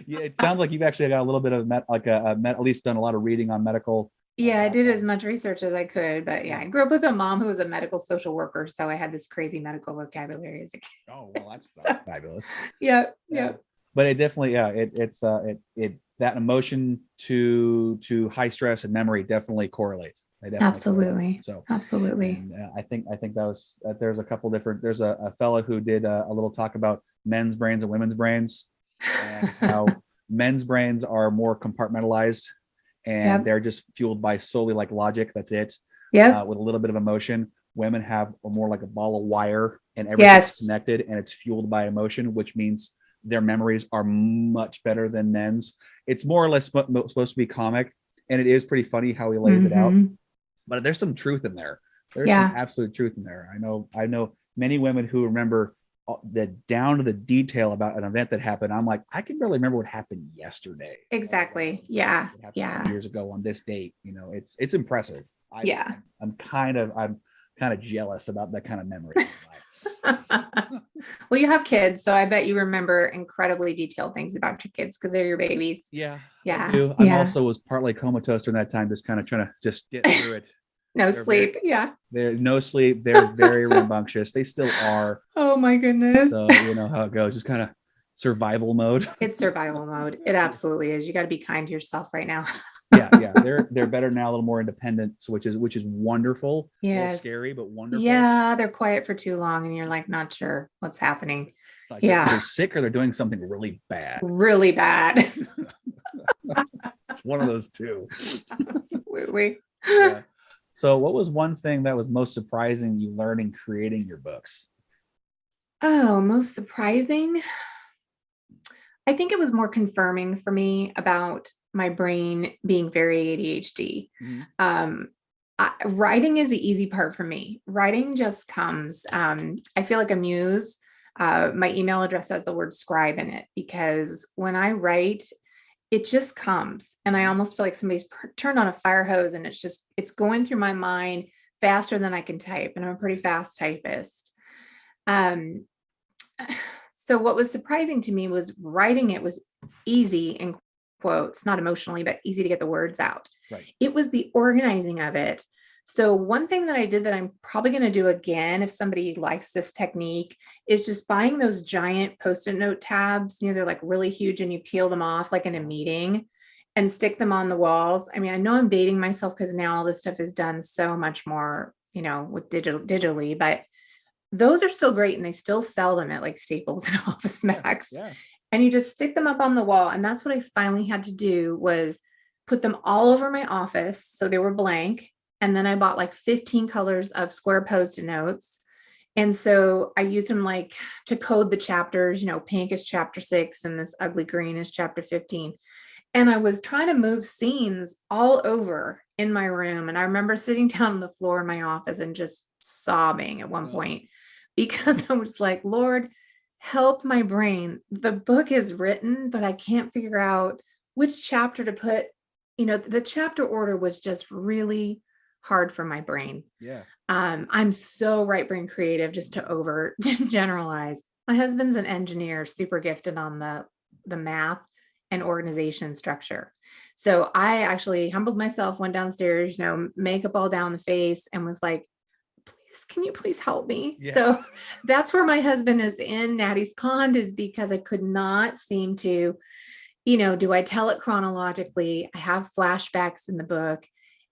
Yeah, it sounds like you've actually got a little bit of at least done a lot of reading on medical. Yeah, I did as much research as I could, but yeah, I grew up with a mom who was a medical social worker, so I had this crazy medical vocabulary as a kid. Oh, well, that's fabulous. Yeah, yeah. But it definitely, it's that emotion to high stress and memory definitely correlates. Absolutely. So absolutely. And, I think that was there's a couple different. There's a fellow who did a little talk about men's brains and women's brains, and how men's brains are more compartmentalized, and they're just fueled by solely like logic. That's it. Yeah. With a little bit of emotion. Women have more like a ball of wire, and everything's connected, and it's fueled by emotion, which means their memories are much better than men's. It's more or less supposed to be comic, and it is pretty funny how he lays it out. But there's some truth in there. There's some absolute truth in there. I know many women who remember the down to the detail about an event that happened. I'm like, I can barely remember what happened yesterday. Exactly. Yeah. Years ago on this date. It's impressive. I'm kind of jealous about that kind of memory. Well, you have kids, so I bet you remember incredibly detailed things about your kids because they're your babies. Yeah. I also was partly comatose during that time, just kind of trying to just get through it. No sleep. They're no sleep. They're very rambunctious. They still are. Oh my goodness. So you know how it goes. Just kind of survival mode. It's survival mode. It absolutely is. You got to be kind to yourself right now. Yeah. They're better now, a little more independent, which is wonderful. Yes. A little scary, but wonderful. Yeah, they're quiet for too long, and you're like not sure what's happening. Like they're sick or they're doing something really bad. Really bad. It's one of those two. Absolutely. Yeah. So, what was one thing that was most surprising you learned in creating your books? Oh, most surprising. I think it was more confirming for me about my brain being very ADHD. Writing is the easy part for me. Writing just comes. I feel like a muse. My email address has the word scribe in it because when I write, it just comes. And I almost feel like somebody's turned on a fire hose and it's going through my mind faster than I can type. And I'm a pretty fast typist. So what was surprising to me was writing it was easy in quotes, not emotionally, but easy to get the words out. Right. It was the organizing of it. So one thing that I did that I'm probably going to do again, if somebody likes this technique, is just buying those giant Post-it note tabs. They're like really huge and you peel them off like in a meeting and stick them on the walls. I mean, I know I'm dating myself because now all this stuff is done so much more, with digitally, but those are still great and they still sell them at like Staples and Office Max. Yeah. And you just stick them up on the wall. And that's what I finally had to do was put them all over my office. So they were blank. And then I bought like 15 colors of square Post-it notes. And so I used them like to code the chapters, pink is chapter 6 and this ugly green is chapter 15. And I was trying to move scenes all over in my room. And I remember sitting down on the floor in my office and just sobbing at one point because I was like, Lord, help my brain. The book is written, but I can't figure out which chapter to put. The chapter order was just really hard for my brain. Yeah. I'm so right brain creative, just to over generalize. My husband's an engineer, super gifted on the math and organization structure. So I actually humbled myself, went downstairs, makeup all down the face and was like, please, can you please help me? Yeah. So that's where my husband is in Natty's Pond, is because I could not seem to, do I tell it chronologically? I have flashbacks in the book.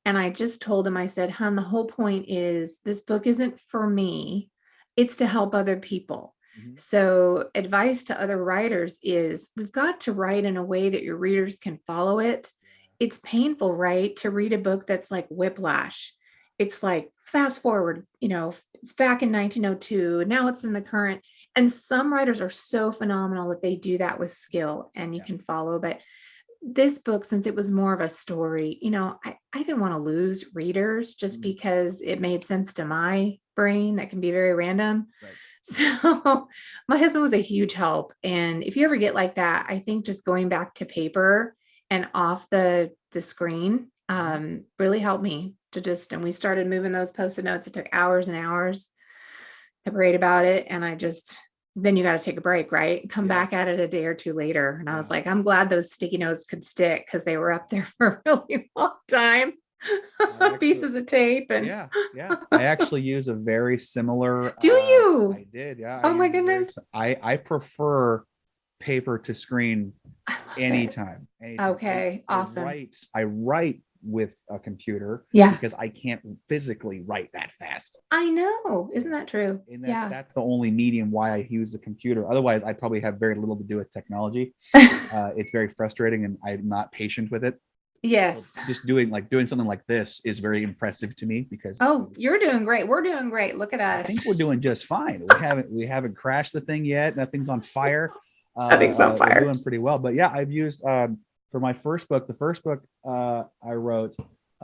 And I just told him, I said, hon, the whole point is this book isn't for me. It's to help other people. Mm-hmm. So advice to other writers is we've got to write in a way that your readers can follow it. Yeah. It's painful, right? To read a book that's like Whiplash. It's like fast forward, it's back in 1902. Now it's in the current. And some writers are so phenomenal that they do that with skill and you can follow. But this book, since it was more of a story, I didn't want to lose readers just because it made sense to my brain. That can be very random. Right. So my husband was a huge help. And if you ever get like that, I think just going back to paper and off the screen really helped me to and we started moving those Post-it notes. It took hours and hours. I prayed about it, and then you got to take a break, right? Come back Yes. at it a day or two later. And I was Yeah. like, I'm glad those sticky notes could stick because they were up there for a really long time. I actually, Pieces of tape. And yeah, yeah. I actually use a very similar, do you? I did, yeah. I Oh my use a very, goodness. I prefer paper to screen I love it. anytime, anytime. Okay. Awesome. I write with a computer Yeah. because I can't physically write that fast. I know. Yeah. Isn't that true? And Yeah. that's the only medium why I use the computer. Otherwise, I probably have very little to do with technology. It's very frustrating, and I'm not patient with it. So Yes. just doing something like this is very impressive to me because Oh, you're doing great. We're doing great. Look at I us. think we're doing just fine. We haven't crashed the thing yet. Nothing's on fire. Nothing's on We're fire. doing pretty well. But yeah, I've used for my first book. The first book I wrote,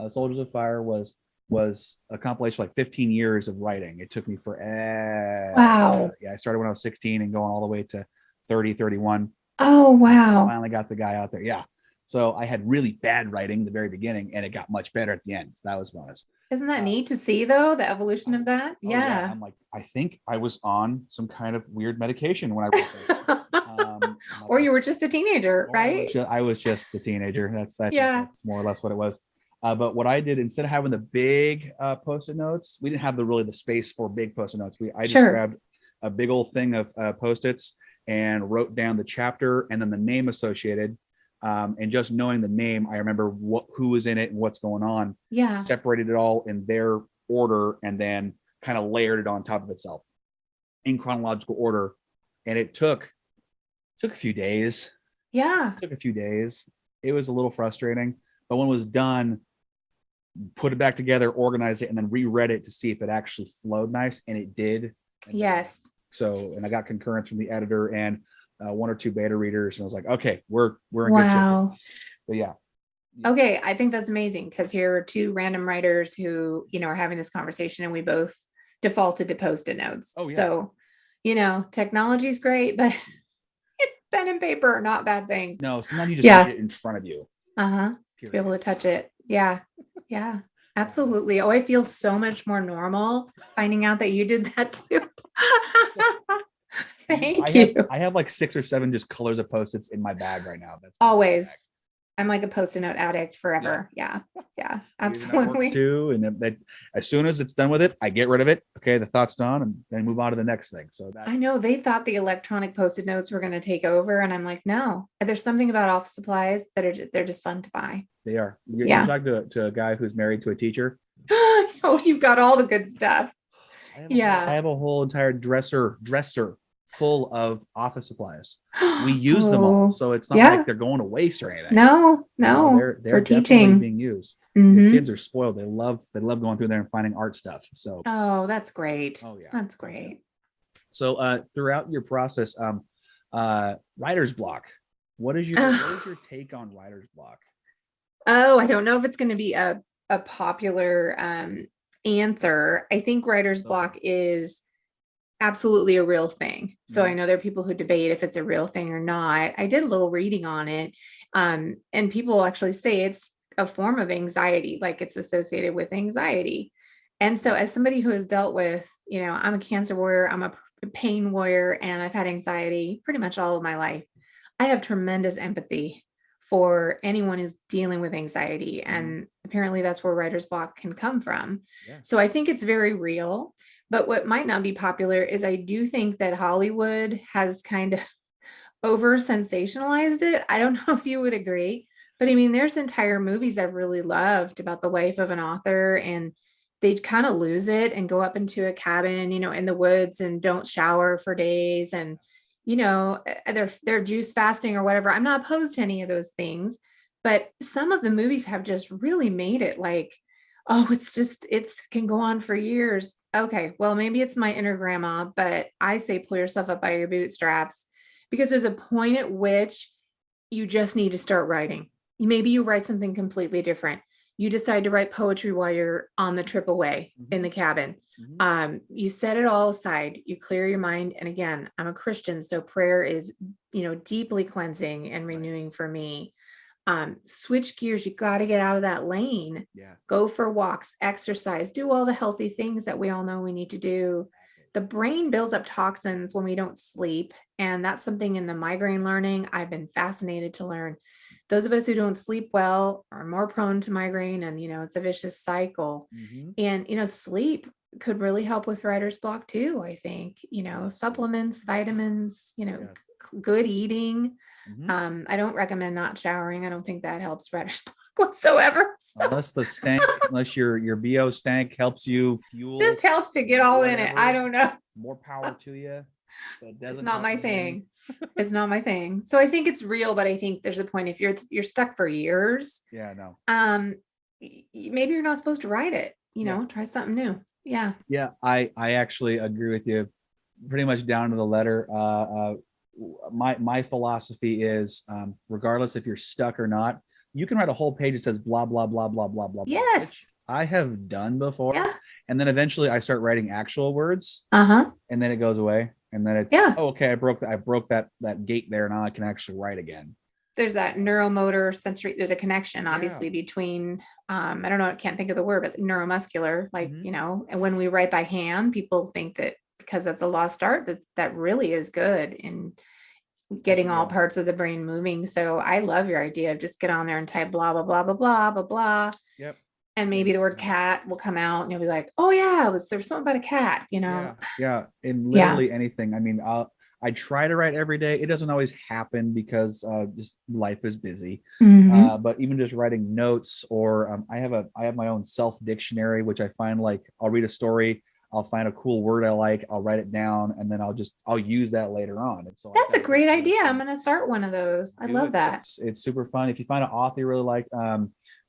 Soldiers of Fire, was a compilation of like 15 years of writing. It took me forever. Wow. Yeah, I started when I was 16 and going all the way to 30, 31. Oh, wow. Finally got the guy out there. Yeah. So I had really bad writing in the very beginning, and it got much better at the end. So that was bonus. Isn't that neat to see, though, the evolution of that? Oh, Yeah. I'm like, I think I was on some kind of weird medication when I wrote this. Or you were just a teenager, right? I was just a teenager. I think Yeah. that's more or less what it was. But what I did, instead of having the big post-it notes, we didn't have the space for big post-it notes. I just Sure. grabbed a big old thing of post-its and wrote down the chapter and then the name associated. And just knowing the name, I remember who was in it and what's going on. Yeah. Separated it all in their order and then kind of layered it on top of itself in chronological order. And it took a few days. Yeah. It took a few days. It was a little frustrating, but when it was done, put it back together, organized it, and then reread it to see if it actually flowed nice, and it did. Yes. So, and I got concurrence from the editor and one or two beta readers, and I was like, okay, we're in good shape. Wow. But yeah. Okay, I think that's amazing because here are two random writers who, are having this conversation, and we both defaulted to post-it notes. Oh, yeah. So, technology is great, but pen and paper are not bad things. No, sometimes you just need it in front of you. To be able to touch it. Yeah. Yeah. Absolutely. Oh, I feel so much more normal finding out that you did that too. Thank you. I have like 6 or 7 just colors of post-its in my bag right now. That's always. I'm like a post-it note addict forever. Yeah. Yeah. Absolutely. Too. And that as soon as it's done with it, I get rid of it. Okay. The thought's done, and then move on to the next thing. So I know they thought the electronic post-it notes were going to take over. And I'm like, no, there's something about office supplies that they're just fun to buy. They are. You talk to a guy who's married to a teacher. Oh, you've got all the good stuff. I have a whole entire dresser full of office supplies. We use them all, so it's not like they're going to waste or anything. No, they're for teaching, being used. The kids are spoiled. They love going through there and finding art stuff. So that's great. Oh yeah, that's great. So throughout your process, writer's block. What is your take on writer's block? Oh, I don't know if it's going to be a popular answer. I think writer's block is absolutely a real thing. So I know there are people who debate if it's a real thing or not. I did a little reading on it. And people actually say it's a form of anxiety, like it's associated with anxiety. And so as somebody who has dealt with, I'm a cancer warrior, I'm a pain warrior, and I've had anxiety pretty much all of my life. I have tremendous empathy for anyone who's dealing with anxiety. And apparently that's where writer's block can come from. Yeah. So I think it's very real. But what might not be popular is I do think that Hollywood has kind of over sensationalized it. I don't know if you would agree, but I mean, there's entire movies I've really loved about the life of an author, and they kind of lose it and go up into a cabin, in the woods and don't shower for days. And, they're juice fasting or whatever. I'm not opposed to any of those things, but some of the movies have just really made it like, oh, it can go on for years. Okay, well, maybe it's my inner grandma, but I say pull yourself up by your bootstraps, because there's a point at which you just need to start writing. Maybe you write something completely different. You decide to write poetry while you're on the trip away in the cabin. You set it all aside, you clear your mind. And again, I'm a Christian, so prayer is, deeply cleansing and renewing for me. Switch gears. You got to get out of that lane. Go for walks, exercise, do all the healthy things that we all know we need to do. the brain builds up toxins when we don't sleep. And that's something in the migraine learning I've been fascinated to learn. Those of us who don't sleep well are more prone to migraine, and it's a vicious cycle. Mm-hmm. And sleep could really help with writer's block too, I think. Supplements, vitamins, Yes. good eating. Mm-hmm. I don't recommend not showering. I don't think that helps writer's block whatsoever. So Unless your BO stank helps you fuel just helps to get all in it. I whatever, don't know. more power to you. That It's doesn't not help my me any. thing. It's not my thing. So I think it's real, but I think there's a point if you're stuck for years, Yeah, no. maybe you're not supposed to write it. Yeah. Try something new. Yeah. Yeah, I actually agree with you pretty much down to the letter. My philosophy is, regardless if you're stuck or not, you can write a whole page that says blah blah blah blah blah blah blah, Yes. which I have done before. Yeah. And then eventually I start writing actual words, Uh-huh. and then it goes away, and then it's Yeah. oh, okay, I broke that gate there. Now I can actually write again. There's that neuromotor sensory, there's a connection obviously between I don't know, I can't think of the word, but neuromuscular, like, and when we write by hand, people think that because that's a lost art, that really is good in getting all parts of the brain moving. So I love your idea of just get on there and type blah blah blah blah blah blah blah. Yep. And maybe the word cat will come out and you'll be like, oh yeah, there's something about a cat, Yeah. In literally anything. I mean, I try to write every day. It doesn't always happen because just life is busy. But even just writing notes, or I have my own self dictionary, which I find, like, I'll read a story, I'll find a cool word I like, I'll write it down, and then I'll use that later on. And so that's a great idea. I'm going to start one of those. I love that. It's super fun. If you find an author you really like,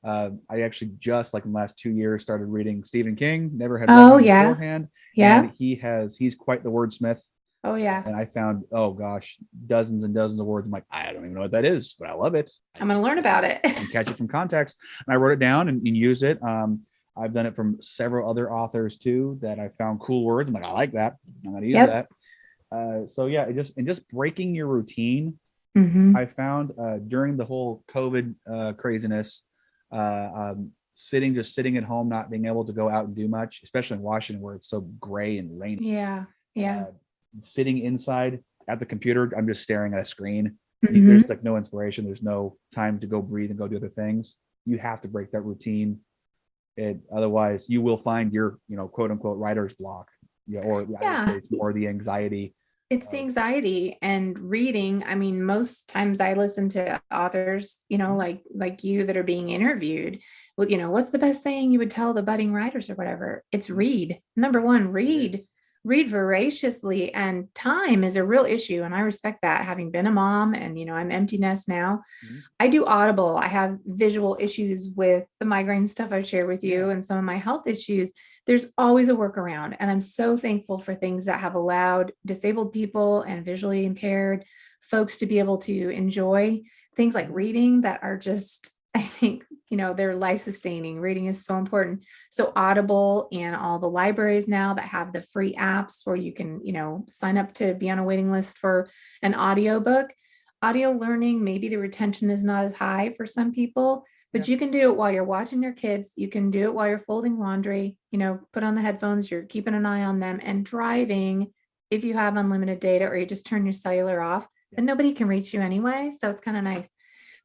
I actually just, like, in the last 2 years, started reading Stephen King. Never had read him beforehand. Yeah. And he's quite the wordsmith. Oh yeah. And I found, oh gosh, dozens and dozens of words. I'm like, I don't even know what that is, but I love it. I'm going to learn about it and catch it from context. And I wrote it down and use it. I've done it from several other authors too that I found cool words. I'm like, I like that. I'm going to use that. So yeah, just breaking your routine. I found during the whole COVID craziness, sitting at home, not being able to go out and do much, especially in Washington where it's so gray and rainy. Yeah. Sitting inside at the computer, I'm just staring at a screen. There's like no inspiration. There's no time to go breathe and go do other things. You have to break that routine. Otherwise you will find your, quote unquote writer's block. Or it's more the anxiety. It's the anxiety and reading. I mean, most times I listen to authors, like you that are being interviewed with, what's the best thing you would tell the budding writers or whatever? It's read. Number one, read voraciously, and time is a real issue. And I respect that, having been a mom and, I'm empty nest now. I do Audible. I have visual issues with the migraine stuff I've shared with you and some of my health issues. There's always a workaround. And I'm so thankful for things that have allowed disabled people and visually impaired folks to be able to enjoy things like reading that are just, I think, they're life sustaining. Reading is so important. So Audible and all the libraries now that have the free apps where you can, sign up to be on a waiting list for an audiobook. Audio learning, maybe the retention is not as high for some people, but you can do it while you're watching your kids. You can do it while you're folding laundry, put on the headphones, you're keeping an eye on them, and driving. If you have unlimited data or you just turn your cellular off, then nobody can reach you anyway. So it's kind of nice.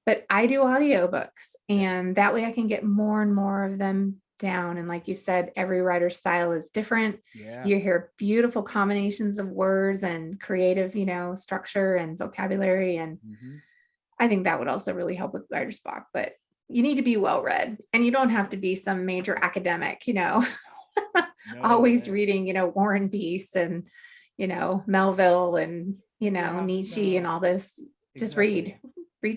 But I do audiobooks, and that way I can get more and more of them down. And like you said, every writer's style is different. You hear beautiful combinations of words and creative, structure and vocabulary. And I think that would also really help with writer's block. But you need to be well read, and you don't have to be some major academic, always reading, War and Peace and, Melville and, Nietzsche and all this. Just read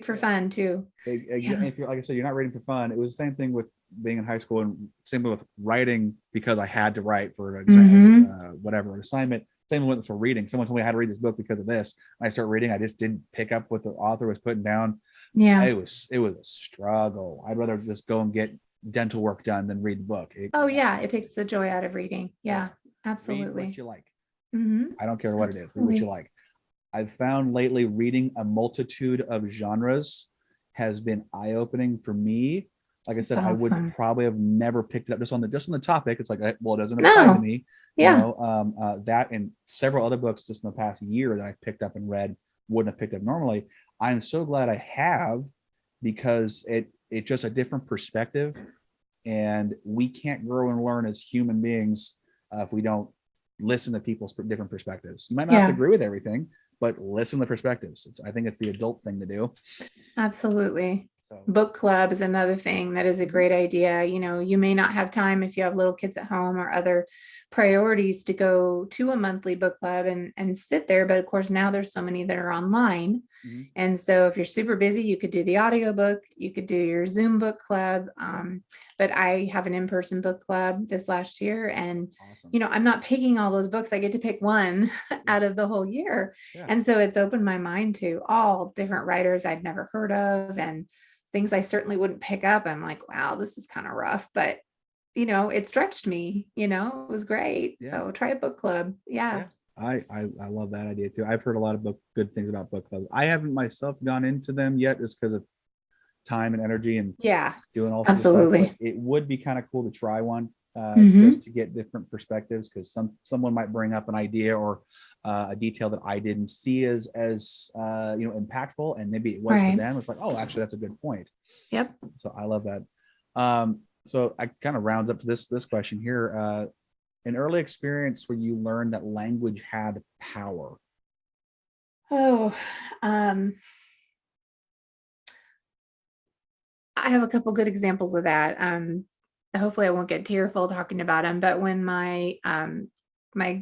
for fun too. If you're, like I said, you're not reading for fun. It was the same thing with being in high school, and same with writing because I had to write for an assignment. Same with for reading. Someone told me I had to read this book because of this. I start reading. I just didn't pick up what the author was putting down. It was a struggle. I'd rather just go and get dental work done than read the book. It takes the joy out of reading. Yeah, absolutely. Read what you like. I don't care what it is. Read what you like. I've found lately reading a multitude of genres has been eye-opening for me. Like I said, I would probably have never picked it up just on the topic. It's like, well, it doesn't apply to me. Yeah. That and several other books just in the past year that I've picked up and read wouldn't have picked up normally. I'm so glad I have, because it's just a different perspective, and we can't grow and learn as human beings if we don't listen to people's different perspectives. You might not have to Yeah. agree with everything, but listen to perspectives. I think it's the adult thing to do. Absolutely. So, Book club is another thing that is a great idea. You may not have time if you have little kids at home or other priorities to go to a monthly book club and sit there. But of course, now there's so many that are online. mhm. And so if you're super busy, you could do the audiobook, you could do your Zoom book club. But I have an in-person book club this last year. And, Awesome. I'm not picking all those books. I get to pick one out of the whole year. Yeah. And so it's opened my mind to all different writers I'd never heard of and things I certainly wouldn't pick up. I'm like, wow, this is kind of rough, but it stretched me, it was great. Yeah. So try a book club. Yeah. I love that idea too. I've heard a lot of good things about book clubs. I haven't myself gone into them yet, just because of time and energy and Yeah, doing all sorts of stuff. absolutely. But it would be kind of cool to try one, Mhm. just to get different perspectives, because someone might bring up an idea or a detail that I didn't see as impactful, and maybe it was for Right. them. It's like, oh, actually, that's a good point. Yep. So I love that. So I kind of rounds up to this question here. An early experience where you learned that language had power. Oh, I have a couple good examples of that. Hopefully I won't get tearful talking about them, but when my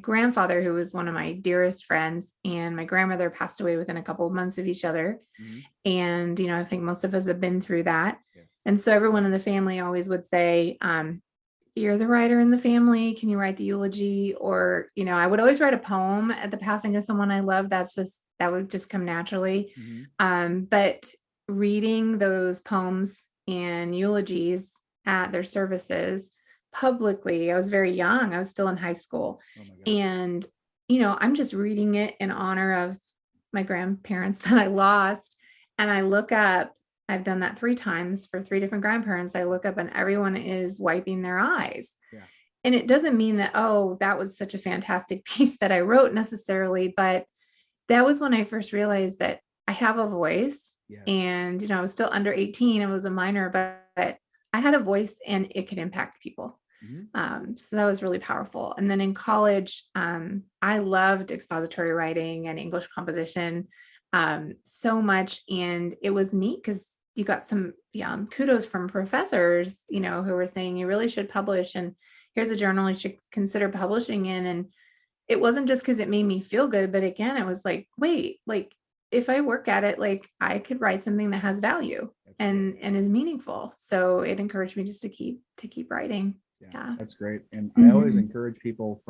grandfather, who was one of my dearest friends, and my grandmother passed away within a couple of months of each other. Mhm. And, I think most of us have been through that. Yes. And so everyone in the family always would say, you're the writer in the family. Can you write the eulogy? Or, I would always write a poem at the passing of someone I love. That would just come naturally. Mhm. But reading those poems and eulogies at their services publicly, I was very young. I was still in high school. Oh my God. And, I'm just reading it in honor of my grandparents that I lost. And I look up, I've done that 3 times for 3 different grandparents. I look up and everyone is wiping their eyes. Yeah. And it doesn't mean that, oh, that was such a fantastic piece that I wrote necessarily, but that was when I first realized that I have a voice. Yes. And, I was still under 18. It was a minor, but I had a voice and it could impact people. Mhm. So that was really powerful. And then in college, I loved expository writing and English composition so much. And it was neat because you got some kudos from professors, who were saying you really should publish. And here's a journal you should consider publishing in. And it wasn't just because it made me feel good, but again, it was like, wait, like if I work at it, like I could write something that has value and is meaningful. So it encouraged me just to keep writing. Yeah. That's great. And I always Mhm. encourage people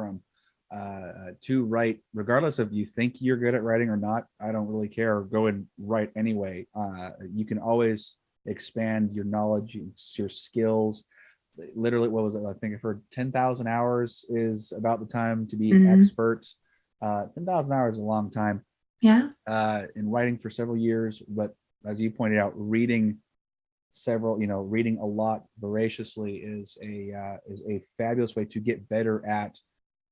to write, regardless of you think you're good at writing or not. I don't really care. Go and write anyway. You can always expand your knowledge, your skills. Literally, what was it? I think I've heard 10,000 hours is about the time to be an Mhm. expert. 10,000 hours is a long time. Yeah. In writing for several years, but as you pointed out, reading reading a lot voraciously is a fabulous way to get better at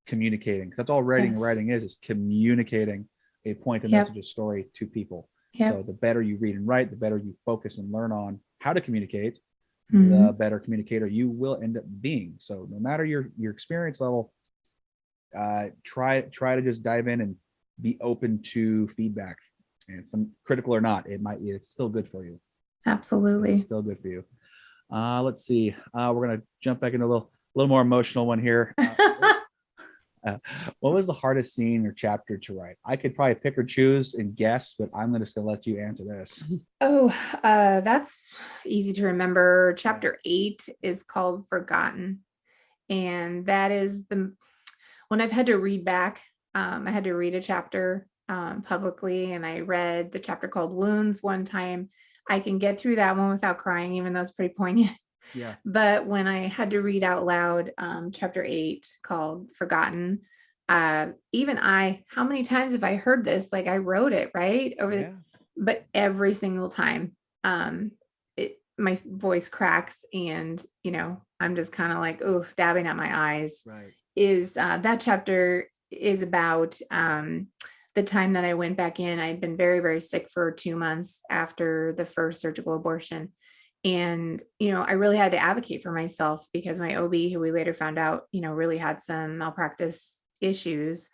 communicating. That's all Yes. writing is communicating a point, a Yep. message, a story to people. Yep. So the better you read and write, the better you focus and learn on how to communicate, Mhm. the better communicator you will end up being. So no matter your experience level, try to just dive in and be open to feedback, and some critical or not, it's still good for you. Absolutely. It's still good for you. Let's see. We're gonna jump back into a little more emotional one here. What was the hardest scene or chapter to write? I could probably pick or choose and guess, but I'm just gonna let you answer this. Oh, that's easy to remember. Chapter 8 is called Forgotten. And that is when I've had to read back, I had to read a chapter publicly, and I read the chapter called Wounds one time. I can get through that one without crying, even though it's pretty poignant. Yeah. But when I had to read out loud chapter 8 called Forgotten, how many times have I heard this? Like I wrote it right but every single time, my voice cracks and, I'm just kind of like, oh, dabbing at my eyes. Right. is that chapter is about the time that I went back in. I'd been very, very sick for 2 months after the first surgical abortion. And, I really had to advocate for myself because my OB, who we later found out, really had some malpractice issues,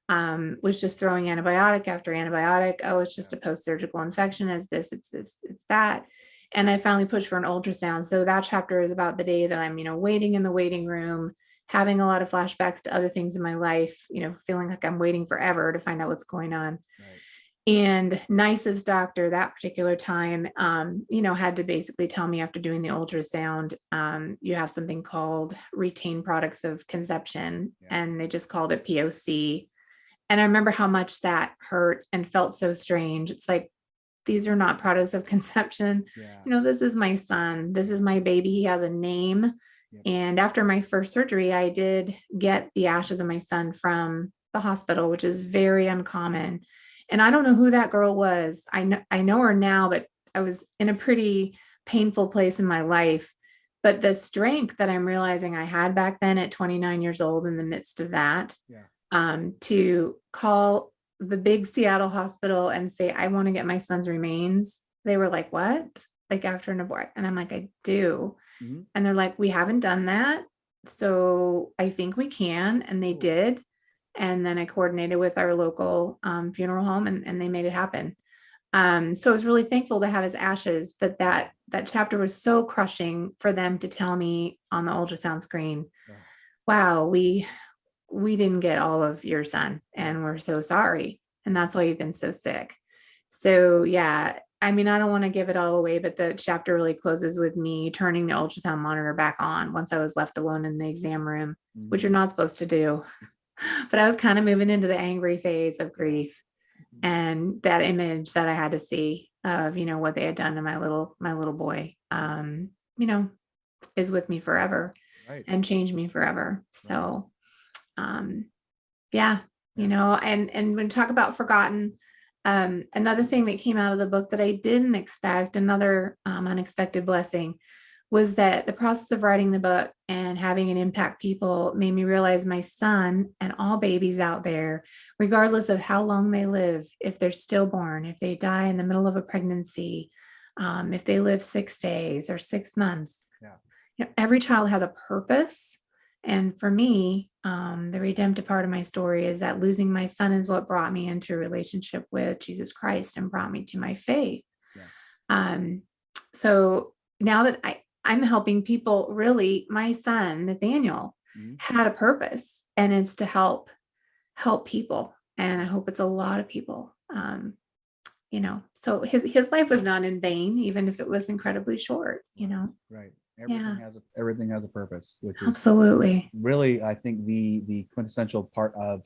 was just throwing antibiotic after antibiotic. Oh, it's just a post-surgical infection. It's this, it's that. And I finally pushed for an ultrasound. So that chapter is about the day that I'm, waiting in the waiting room, having a lot of flashbacks to other things in my life, feeling like I'm waiting forever to find out what's going on. Right. And nicest doctor that particular time, had to basically tell me after doing the ultrasound, you have something called retained products of conception, and they just called it POC. And I remember how much that hurt and felt so strange. It's like, these are not products of conception. Yeah. This is my son. This is my baby. He has a name. Yeah. And after my first surgery, I did get the ashes of my son from the hospital, which is very uncommon. And I don't know who that girl was. I know her now, but I was in a pretty painful place in my life. But the strength that I'm realizing I had back then at 29 years old in the midst of that, to call the big Seattle hospital and say, I want to get my son's remains. They were like, what? Like after an abort? And I'm like, I do. Mm-hmm. And they're like, we haven't done that. So I think we can. And they did. And then I coordinated with our local funeral home and they made it happen. So I was really thankful to have his ashes, but that chapter was so crushing for them to tell me on the ultrasound screen, wow, we didn't get all of your son and we're so sorry. And that's why you've been so sick. So yeah, I mean, I don't want to give it all away, but the chapter really closes with me turning the ultrasound monitor back on once I was left alone in the exam room, which you're not supposed to do. But I was kind of moving into the angry phase of grief, and that image that I had to see of, what they had done to my little boy, is with me forever, and changed me forever. So, yeah, and when we talk about forgotten, another thing that came out of the book that I didn't expect, another unexpected blessing, was that the process of writing the book and having it impact people made me realize my son and all babies out there, regardless of how long they live, if they're stillborn, if they die in the middle of a pregnancy, if they live 6 days or 6 months, every child has a purpose. And for me, the redemptive part of my story is that losing my son is what brought me into a relationship with Jesus Christ and brought me to my faith. So now that I'm helping people, really, my son, Nathaniel, had a purpose, and it's to help people. And I hope it's a lot of people, so his life was not in vain, even if it was incredibly short, Right. Everything has a purpose, which is absolutely really, I think, the quintessential part of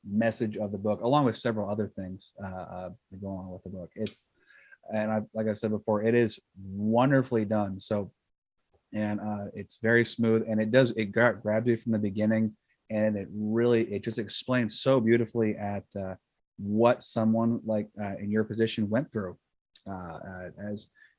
message of the book, along with several other things that go on with the book. Like I said before, it is wonderfully done. So, and it's very smooth, and it grabs you from the beginning, and it just explains so beautifully at what someone like in your position went through,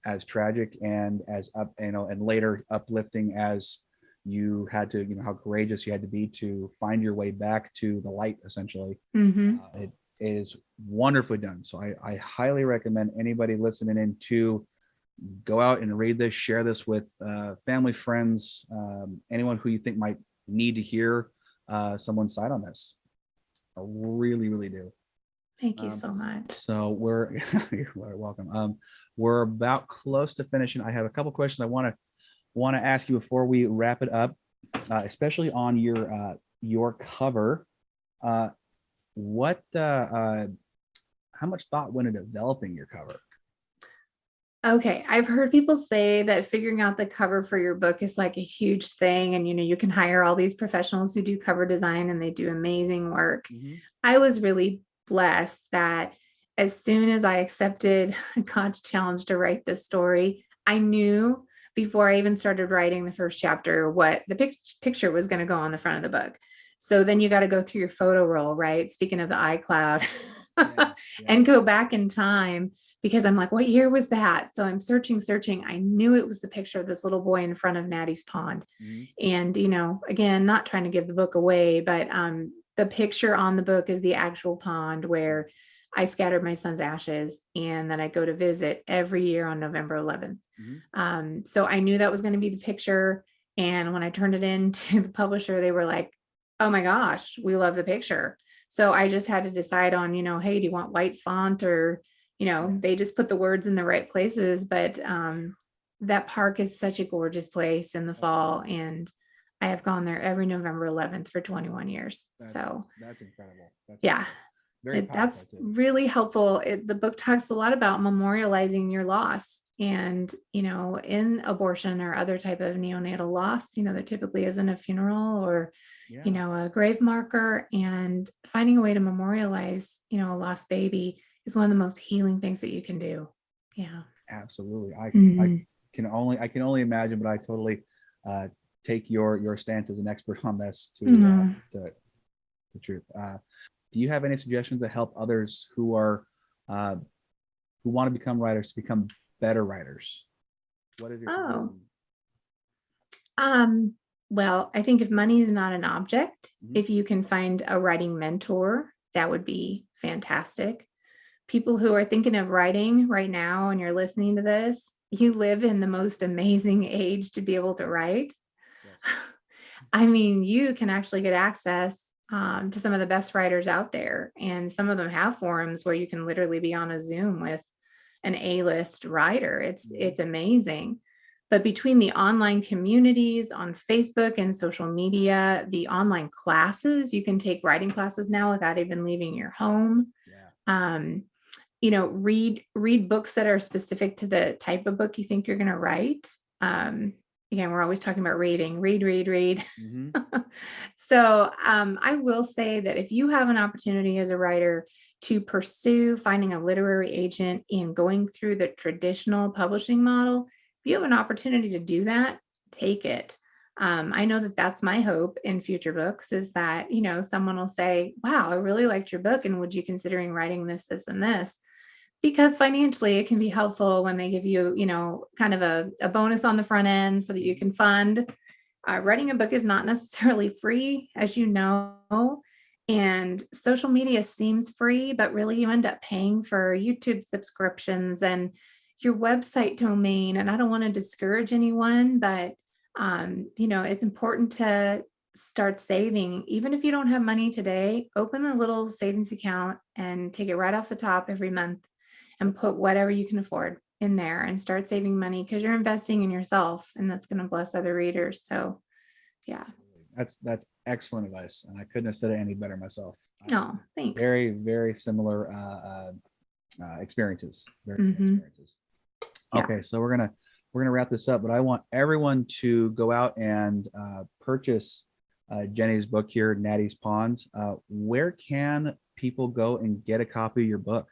as tragic and as and later uplifting as you had to, how courageous you had to be to find your way back to the light, essentially. It is wonderfully done. So I highly recommend anybody listening in to go out and read this, share this with family, friends, anyone who you think might need to hear someone's side on this. I really, really do. Thank you so much. So you're welcome. We're about close to finishing. I have a couple questions I want to ask you before we wrap it up, especially on your cover. How much thought went into developing your cover? Okay, I've heard people say that figuring out the cover for your book is like a huge thing, and you can hire all these professionals who do cover design, and they do amazing work. I was really blessed that as soon as I accepted God's challenge to write this story, I knew before I even started writing the first chapter what the picture was going to go on the front of the book. So then you got to go through your photo roll, right? Speaking of the iCloud, Yeah, yeah. and go back in time because I'm like, what year was that? So I'm searching. I knew it was the picture of this little boy in front of Natty's Pond. Mhm. And, again, not trying to give the book away, but the picture on the book is the actual pond where I scattered my son's ashes and that I go to visit every year on November 11th. Mhm. So I knew that was going to be the picture. And when I turned it in to the publisher, they were like, oh my gosh, we love the picture. So I just had to decide on, hey, do you want white font or, they just put the words in the right places. But that park is such a gorgeous place in the fall. And I have gone there every November 11th for 21 years. So That's incredible. That's yeah, very powerful that's too. really helpful. The book talks a lot about memorializing your loss. And, in abortion or other type of neonatal loss, there typically isn't a funeral or, Yeah, a grave marker, and finding a way to memorialize, a lost baby is one of the most healing things that you can do. Yeah. absolutely. Mhm. I can only imagine, but I totally uh, take your stance as an expert on this Mhm. to the truth. Do you have any suggestions to help others uh, who want to become writers to become better writers? What is your Oh, suggestion? um, well, I think if money is not an object, Mhm. if you can find a writing mentor, that would be fantastic. People who are thinking of writing right now and you're listening to this, you live in the most amazing age to be able to write. Yes. I mean, you can actually get access to some of the best writers out there, and some of them have forums where you can literally be on a Zoom with an A-list writer. It's Mhm. amazing. But between the online communities on Facebook and social media, the online classes, you can take writing classes now without even leaving your home. Yeah. Um, read books that are specific to the type of book you think you're going to write. um, Again, we're always talking about reading, read. Hmm. So I will say that if you have an opportunity as a writer to pursue finding a literary agent and going through the traditional publishing model, if you have an opportunity to do that, take it. I know that that's my hope in future books, is that, someone will say, wow, I really liked your book, and would you considering writing this, and this? Because financially it can be helpful when they give you, kind of a bonus on the front end so that you can fund. Writing a book is not necessarily free, as you know, and social media seems free, but really you end up paying for YouTube subscriptions and your website domain. And I don't want to discourage anyone, but it's important to start saving. Even if you don't have money today, open a little savings account and take it right off the top every month and put whatever you can afford in there and start saving money, because you're investing in yourself and that's going to bless other readers. So, yeah. That's excellent advice, and I couldn't have said it any better myself. Oh, thanks. Very similar experiences. Very similar Hmm. experiences. Yeah. Okay, so we're gonna wrap this up, but I want everyone to go out and purchase Jenny's book here, Natty's Ponds. Where can people go and get a copy of your book?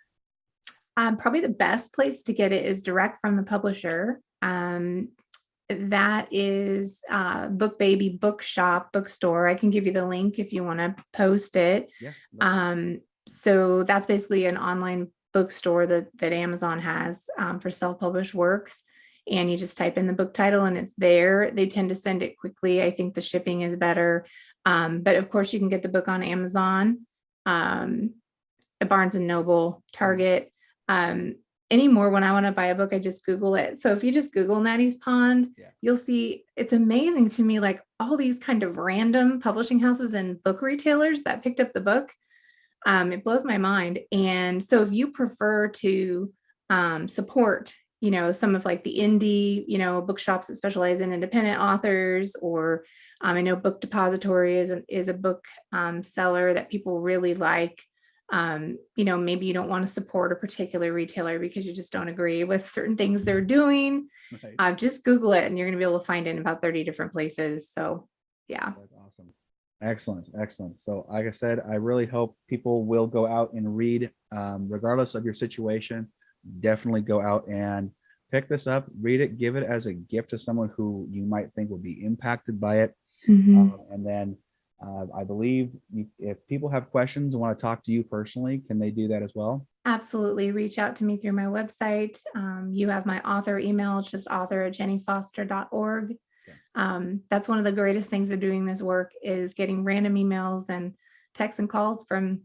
Probably the best place to get it is direct from the publisher. That is Book Baby Bookshop Bookstore. I can give you the link if you want to post it. Yeah, love that. So that's basically an online bookstore that Amazon has for self-published works. And you just type in the book title and it's there. They tend to send it quickly. I think the shipping is better. But of course, you can get the book on Amazon, um, at Barnes and Noble, Target. Um, Anymore, when I want to buy a book, I just Google it. So if you just Google Natty's Pond, Yeah. you'll see, it's amazing to me, like all these kind of random publishing houses and book retailers that picked up the book. It blows my mind. And so if you prefer to support, some of like the indie, bookshops that specialize in independent authors, or I know Book Depository is a book seller that people really like. Maybe you don't want to support a particular retailer because you just don't agree with certain things they're doing. Right. Just Google it and you're going to be able to find it in about 30 different places. So, yeah. That's awesome. Excellent. So, like I said, I really hope people will go out and read, regardless of your situation. Definitely go out and pick this up, read it, give it as a gift to someone who you might think will be impacted by it. Mhm. And then I believe if people have questions and want to talk to you personally, can they do that as well? Absolutely. Reach out to me through my website. You have my author email. It's just author@jennyfoster.org. That's one of the greatest things of doing this work is getting random emails and texts and calls from,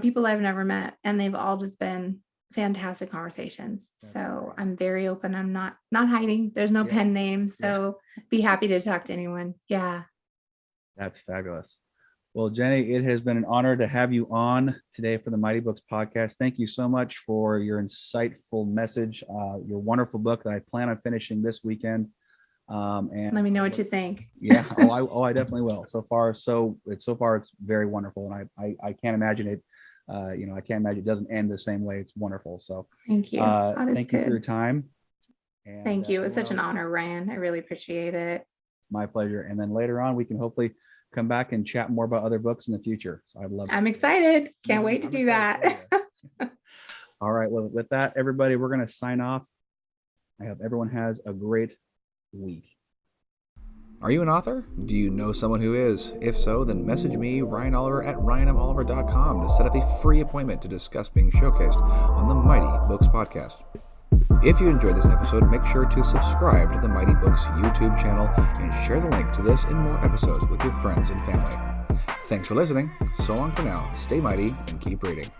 people I've never met. And they've all just been fantastic conversations. That's So great. I'm very open. I'm not hiding. There's no Yeah. pen name. So be happy to talk to anyone. Yeah. That's fabulous. Well, Jenny, it has been an honor to have you on today for the Mighty Books podcast. Thank you so much for your insightful message, your wonderful book that I plan on finishing this weekend. And Let me know what you think. Yeah. I definitely will. So far, it's very wonderful, and I can't imagine it. I can't imagine it doesn't end the same way. It's wonderful. So Thank you. That is thank you for your good. time. And Thank you. It was such an everyone else, honor, Ryan. I really appreciate it. my pleasure. And then later on, we can hopefully come back and chat more about other books in the future. So I'd love I'm that. excited. Can't wait to I'm do excited that. for you. All right. Well, with that, everybody, we're going to sign off. I hope everyone has a great week. Are you an author? Do you know someone who is? If so, then message me, Ryan Oliver, at ryanmoliver.com to set up a free appointment to discuss being showcased on the Mighty Books podcast. If you enjoyed this episode, make sure to subscribe to the Mighty Books YouTube channel and share the link to this and more episodes with your friends and family. Thanks for listening. So long for now. Stay mighty and keep reading.